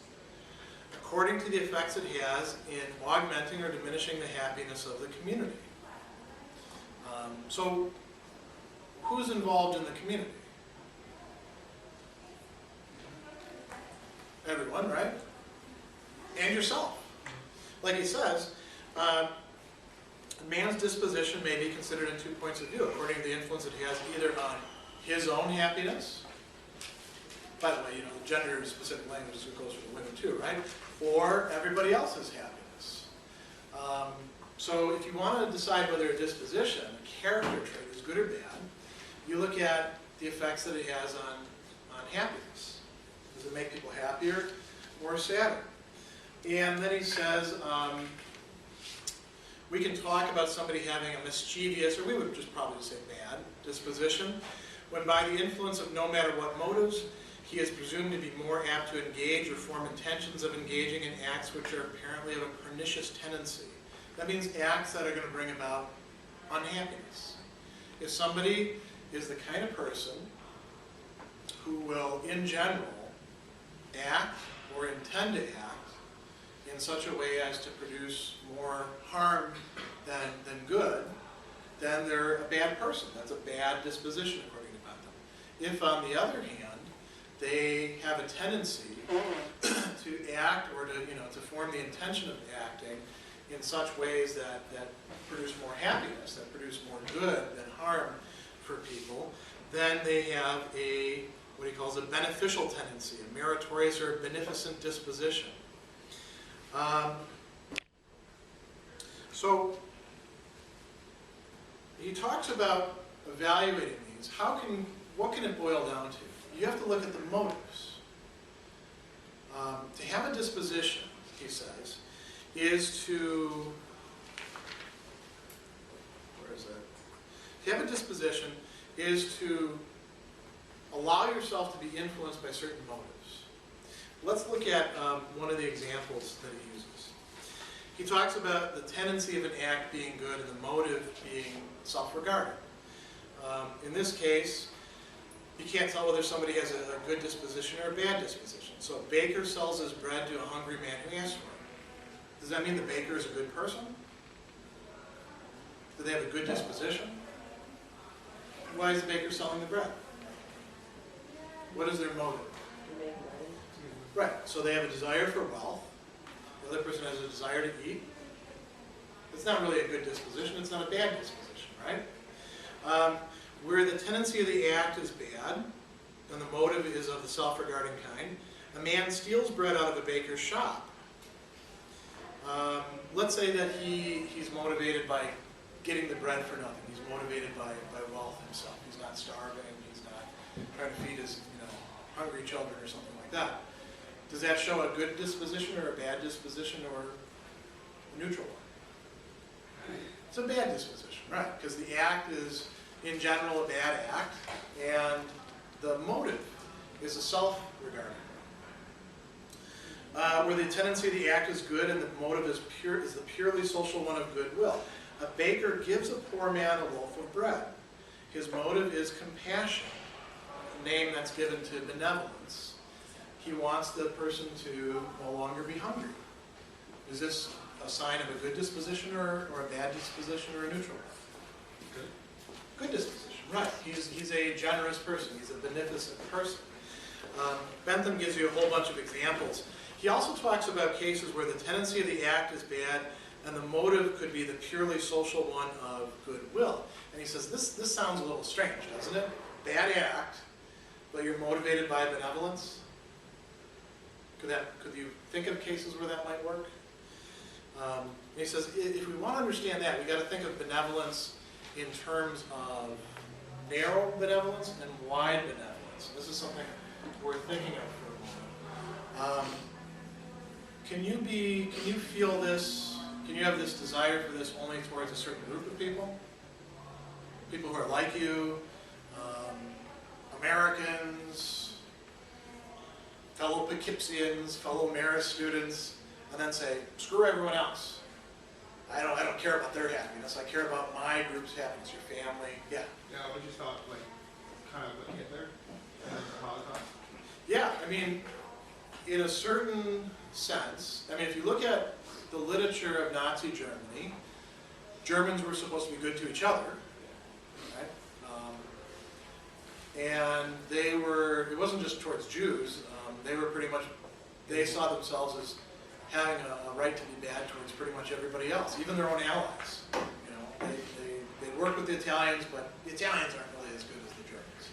According to the effects it has in augmenting or diminishing the happiness of the community. So, who's involved in the community? Everyone, right? And yourself. Like he says, man's disposition may be considered in 2 points of view, according to the influence it has either on his own happiness, by the way, you know, the gender-specific language goes for the women too, right? Or everybody else's happiness. So if you want to decide whether a disposition, a character trait, is good or bad, you look at the effects that it has on happiness. Does it make people happier or sadder? And then he says, we can talk about somebody having a mischievous, or we would just probably say bad, disposition, when by the influence of no matter what motives, he is presumed to be more apt to engage or form intentions of engaging in acts which are apparently of a pernicious tendency. That means acts that are going to bring about unhappiness. If somebody is the kind of person who will, in general, act or intend to act in such a way as to produce more harm than good, then they're a bad person. That's a bad disposition, according to Bentham. If, on the other hand, they have a tendency to act or to form the intention of acting in such ways that produce more happiness, that produce more good than harm for people, then they have what he calls a beneficial tendency, a meritorious or beneficent disposition. So he talks about evaluating these. What can it boil down to? You have to look at the motives. To have a disposition, he says, is to, where is that? To have a disposition is to allow yourself to be influenced by certain motives. Let's look at one of the examples that he uses. He talks about the tendency of an act being good and the motive being self-regarding. In this case, you can't tell whether somebody has a good disposition or a bad disposition. So a baker sells his bread to a hungry man who asks for it. Does that mean the baker is a good person? Do they have a good disposition? Why is the baker selling the bread? What is their motive? Right, so they have a desire for wealth. The other person has a desire to eat. It's not really a good disposition, it's not a bad disposition, right? Where the tendency of the act is bad, and the motive is of the self-regarding kind, a man steals bread out of a baker's shop. Let's say that he's motivated by getting the bread for nothing. He's motivated by wealth himself. He's not starving, he's not trying to feed his hungry children or something like that. Does that show a good disposition or a bad disposition or a neutral one? It's a bad disposition, right? Because the act is, in general, a bad act, and the motive is a self-regarding. Where the tendency of the act is good and the motive is the purely social one of goodwill. A baker gives a poor man a loaf of bread. His motive is compassion, a name that's given to benevolence. He wants the person to no longer be hungry. Is this a sign of a good disposition or a bad disposition or a neutral one? Good disposition, right. He's a generous person. He's a beneficent person. Bentham gives you a whole bunch of examples. He also talks about cases where the tendency of the act is bad and the motive could be the purely social one of goodwill. And he says, this sounds a little strange, doesn't it? Bad act, but you're motivated by benevolence? Could you think of cases where that might work? And he says, if we want to understand that, we've got to think of benevolence in terms of narrow benevolence and wide benevolence. This is something we're thinking of for a moment. Can you feel this? Can you have this desire for this only towards a certain group of people? People who are like you, Americans, fellow Poughkeepsians, fellow Marist students, and then say, screw everyone else. I don't care about their happiness. I care about my group's happiness, your family. Yeah. Yeah, I just thought, kind of what Hitler and the Holocaust. Yeah, I mean, in a certain sense, if you look at the literature of Nazi Germany, Germans were supposed to be good to each other, right? And it wasn't just towards Jews, they were pretty much, they saw themselves as having a right to be bad towards pretty much everybody else, even their own allies. They work with the Italians, but the Italians aren't really as good as the Germans.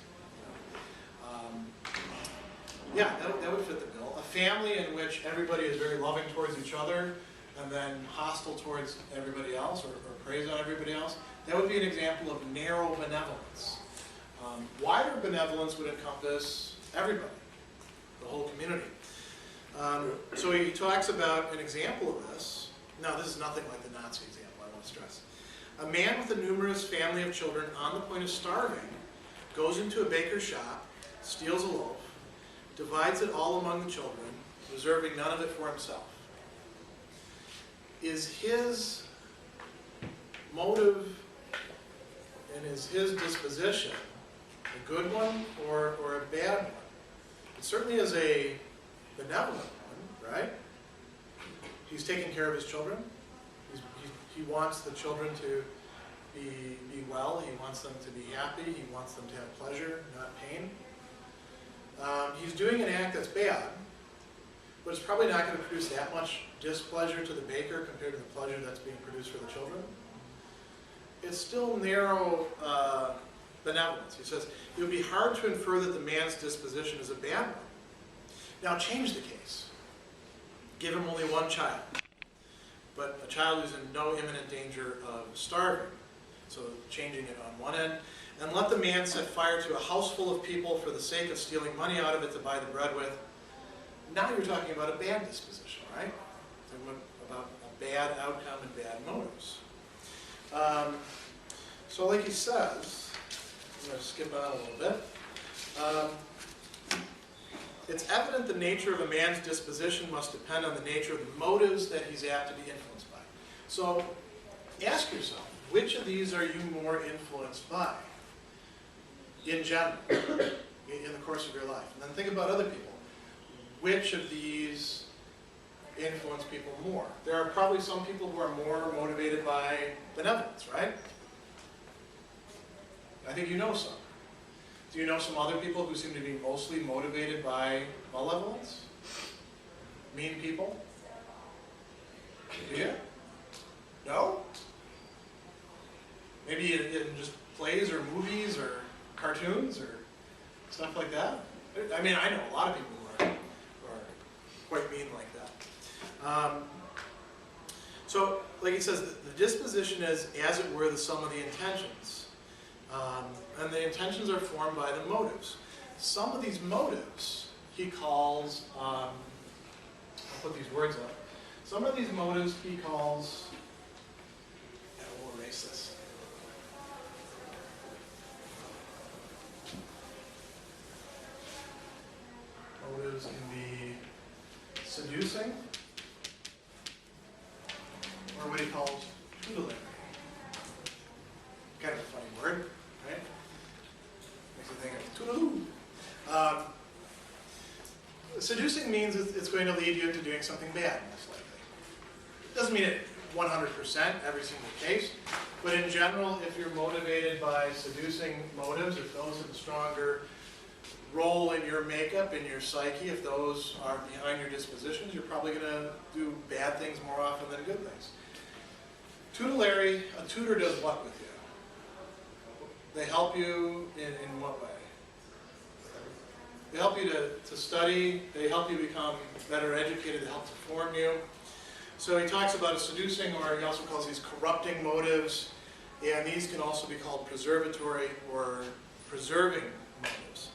Yeah, that would fit the bill. A family in which everybody is very loving towards each other, and then hostile towards everybody else, or praise on everybody else, that would be an example of narrow benevolence. Wider benevolence would encompass everybody, the whole community. So he talks about an example of this. Now, this is nothing like the Nazi example, I want to stress. A man with a numerous family of children on the point of starving goes into a baker's shop, steals a loaf, divides it all among the children, reserving none of it for himself. Is his motive and is his disposition a good one or a bad one? It certainly is a benevolent one, right? He's taking care of his children. He wants the children to be well. He wants them to be happy. He wants them to have pleasure, not pain. He's doing an act that's bad, but it's probably not going to produce that much displeasure to the baker compared to the pleasure that's being produced for the children. It's still narrow benevolence. He says, it would be hard to infer that the man's disposition is a bad one. Now change the case. Give him only one child, but a child who's in no imminent danger of starving. So changing it on one end. And let the man set fire to a house full of people for the sake of stealing money out of it to buy the bread with. Now you're talking about a bad disposition, right? Talking about a bad outcome and bad motives. So like he says, I'm going to skip on a little bit. It's evident the nature of a man's disposition must depend on the nature of the motives that he's apt to be influenced by. So ask yourself, which of these are you more influenced by in general, in the course of your life? And then think about other people. Which of these influence people more? There are probably some people who are more motivated by benevolence, right? I think you know some. Do you know some other people who seem to be mostly motivated by malevolence? Mean people? Do you? No? Maybe in just plays or movies or cartoons or stuff like that? I mean, I know a lot of people who are quite mean like that. So, like he says, the disposition is, as it were, the sum of the intentions. And the intentions are formed by the motives. Some of these motives he calls, I'll put these words up. Some of these motives he calls, we'll erase this. Motives can be seducing, or what he calls tutelary. Kind of a funny word, right? Makes you think of toodaloo. Seducing means it's going to lead you into doing something bad, most likely. It doesn't mean it 100% every single case, but in general, if you're motivated by seducing motives, if those have a stronger role in your makeup, in your psyche, if those are behind your dispositions, you're probably going to do bad things more often than good things. Tutelary, a tutor does what with you? They help you in what way? They help you to study, they help you become better educated, they help to form you. So he talks about a seducing, or he also calls these corrupting motives, and these can also be called preservatory or preserving motives.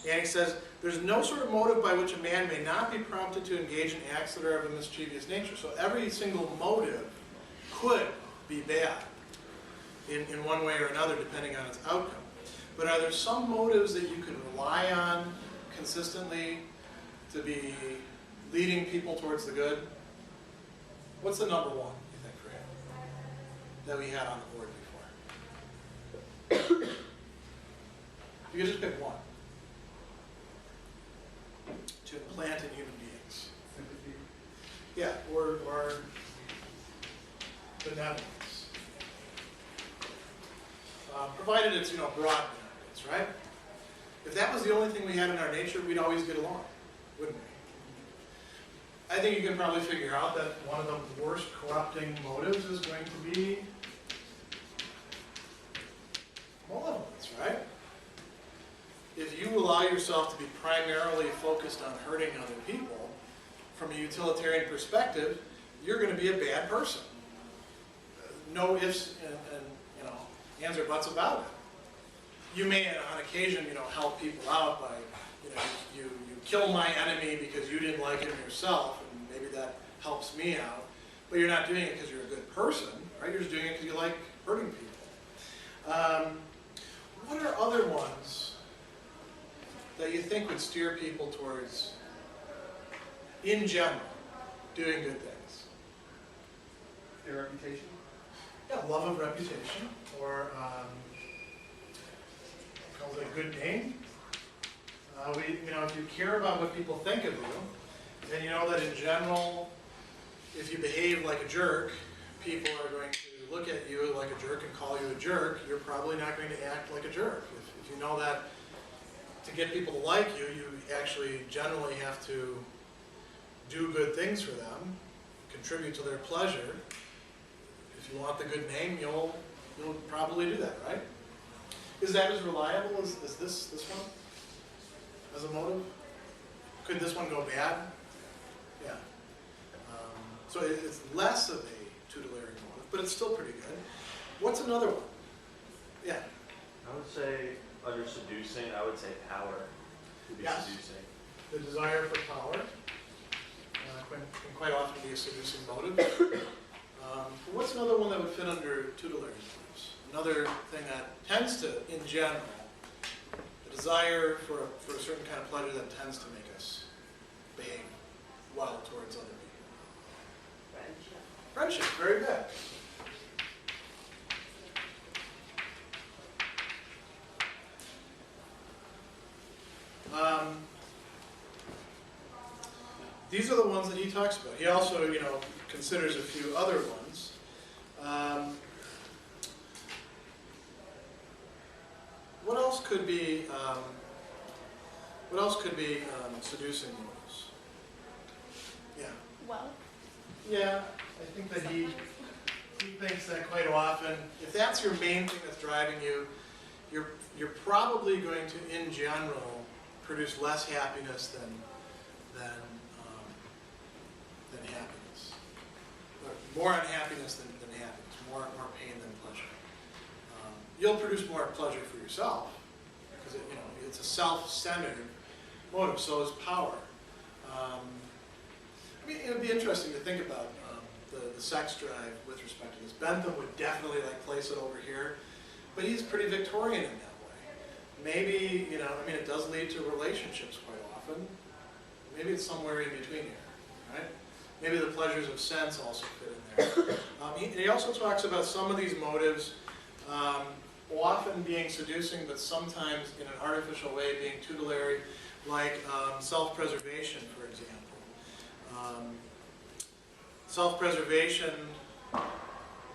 And he says, there's no sort of motive by which a man may not be prompted to engage in acts that are of a mischievous nature. So every single motive could be bad in one way or another, depending on its outcome. But are there some motives that you can rely on consistently to be leading people towards the good? What's the number one, you think, for him, that we had on the board before? You can just pick one. To implant in human beings. Sympathy. Yeah, or benevolence. Provided it's, broad benevolence, right? If that was the only thing we had in our nature, we'd always get along, wouldn't we? I think you can probably figure out that one of the worst corrupting motives is going to be malevolence, right? If you allow yourself to be primarily focused on hurting other people, from a utilitarian perspective, you're going to be a bad person. No ifs and ands or buts about it. You may, on occasion, help people out by, you kill my enemy because you didn't like him yourself, and maybe that helps me out. But you're not doing it because you're a good person, right? You're just doing it because you like hurting people. What are other ones that you think would steer people towards, in general, doing good things? Their reputation? Yeah, love of reputation, or called a good name. If you care about what people think of you, then you know that in general, if you behave like a jerk, people are going to look at you like a jerk and call you a jerk. You're probably not going to act like a jerk. If you know that to get people to like you, you actually generally have to do good things for them, contribute to their pleasure. If you want the good name, you'll probably do that, right? Is that as reliable as this one? As a motive? Could this one go bad? Yeah. So it's less of a tutelary motive, but it's still pretty good. What's another one? Yeah. I would say, under seducing, I would say power would be Yes. seducing. The desire for power can quite often be a seducing motive. What's another one that would fit under tutelary motives? Another thing that tends to, in general, the desire for a certain kind of pleasure that tends to make us behave well towards other people. Friendship, very good. These are the ones that he talks about. He also, considers a few other ones. What else could be? Seducing motives? Yeah. Well, Yeah, I think that he thinks that quite often. If that's your main thing that's driving you, you're probably going to, in general, produce less happiness than happiness. Or more unhappiness than happiness. More pain than pleasure. You'll produce more pleasure for yourself because it's a self-centered motive. So is power. It would be interesting to think about the sex drive with respect to this. Bentham would definitely place it over here, but he's pretty Victorian in that way. Maybe, it does lead to relationships quite often. Maybe it's somewhere in between here, right? Maybe the pleasures of sense also fit in there. He also talks about some of these motives often being seducing, but sometimes in an artificial way being tutelary, like self-preservation, for example. Self-preservation,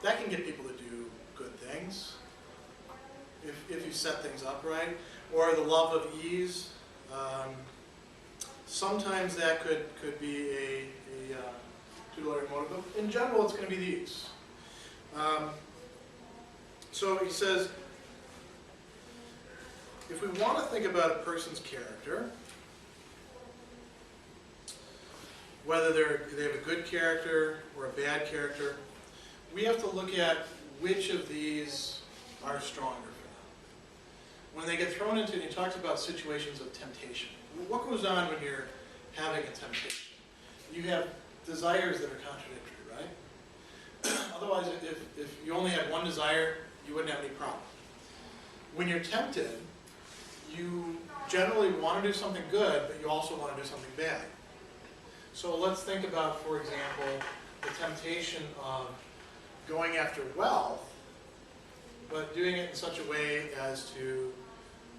that can get people to do good things if you set things up right. Or the love of ease. Sometimes that could be a tutelary motive. In general, it's going to be these. So he says, if we want to think about a person's character, whether they have a good character or a bad character, we have to look at which of these are stronger for them. When they get thrown into, and he talks about situations of temptation. What goes on when you're having a temptation? You have desires that are contradictory, right? Otherwise, if you only had one desire, you wouldn't have any problem. When you're tempted, you generally want to do something good, but you also want to do something bad. So let's think about, for example, the temptation of going after wealth, but doing it in such a way as to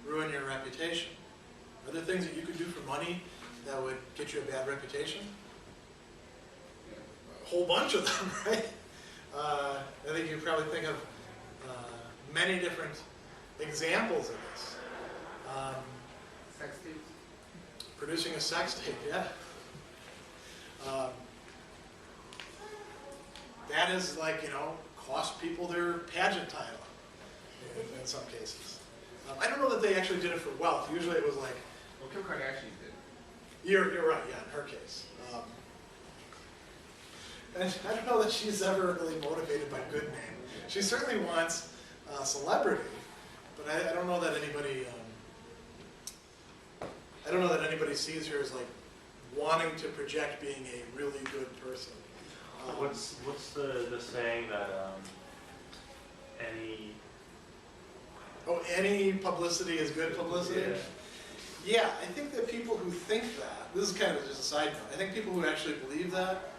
ruin your reputation. Are there things that you could do for money that would get you a bad reputation? A whole bunch of them, right? I think you probably think of many different examples of this. Sex tapes? Producing a sex tape, yeah. That is cost people their pageant title in some cases. I don't know that they actually did it for wealth. Usually it was like... Well, Kim Kardashian did. You're right, yeah, in her case. And I don't know that she's ever really motivated by good name. She certainly wants celebrity, but I don't know that anybody. I don't know that anybody sees her as like wanting to project being a really good person. What's the saying that Any publicity is good publicity? Yeah, I think that people who think that, this is kind of just a side note, I think people who actually believe that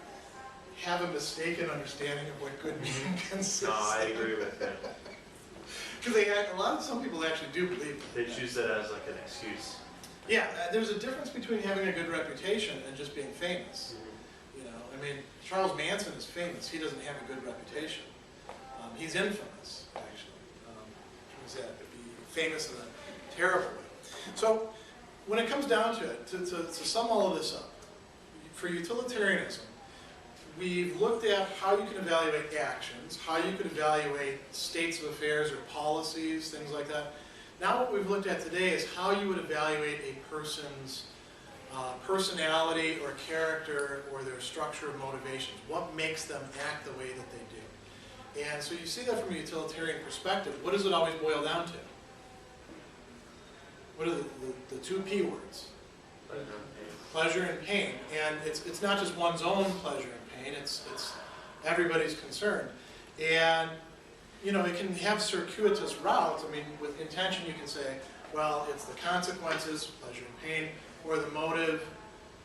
have a mistaken understanding of what good name consists of. No, I agree with you. Because some people actually do believe that. They choose that as like an excuse. Yeah, there's a difference between having a good reputation and just being famous. You know, I mean, Charles Manson is famous. He doesn't have a good reputation. He's infamous, actually. He's famous in a terrible way. So, when it comes down to it, to sum all of this up, for utilitarianism, we've looked at how you can evaluate actions, how you could evaluate states of affairs or policies, things like that. Now what we've looked at today is how you would evaluate a person's personality or character or their structure of motivations. What makes them act the way that they do. And so you see that from a utilitarian perspective. What does it always boil down to? What are the two P words? Pleasure and pain. And it's not just one's own pleasure and pain, it's everybody's concerned. And you know, it can have circuitous routes. I mean, with intention you can say, well, it's the consequences, pleasure and pain, or the motive.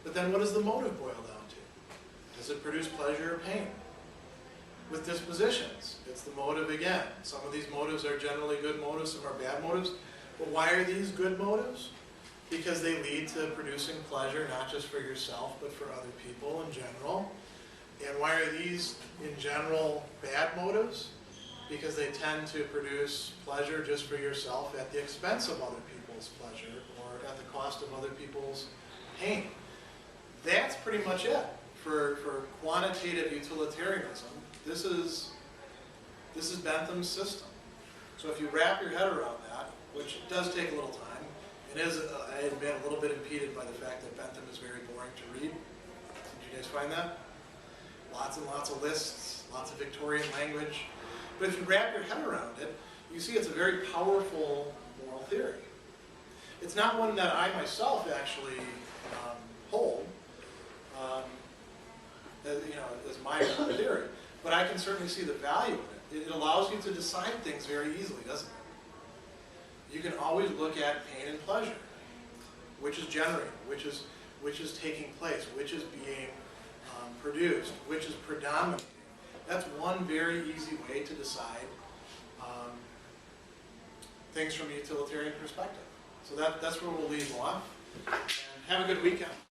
But then what does the motive boil down to? Does it produce pleasure or pain? With dispositions, it's the motive again. Some of these motives are generally good motives, some are bad motives. But why are these good motives? Because they lead to producing pleasure, not just for yourself, but for other people in general. And why are these, in general, bad motives? Because they tend to produce pleasure just for yourself at the expense of other people's pleasure or at the cost of other people's pain. That's pretty much it for quantitative utilitarianism. This is Bentham's system. So if you wrap your head around that, which does take a little time, it is, I admit, a little bit impeded by the fact that Bentham is very boring to read. Did you guys find that? Lots and lots of lists, lots of Victorian language. But if you wrap your head around it, you see it's a very powerful moral theory. It's not one that I myself actually hold as my moral theory, but I can certainly see the value in it. It allows you to decide things very easily, doesn't it? You can always look at pain and pleasure, which is generated, which is taking place, which is being produced, which is predominating. That's one very easy way to decide things from a utilitarian perspective. So that's where we'll leave off. And have a good weekend.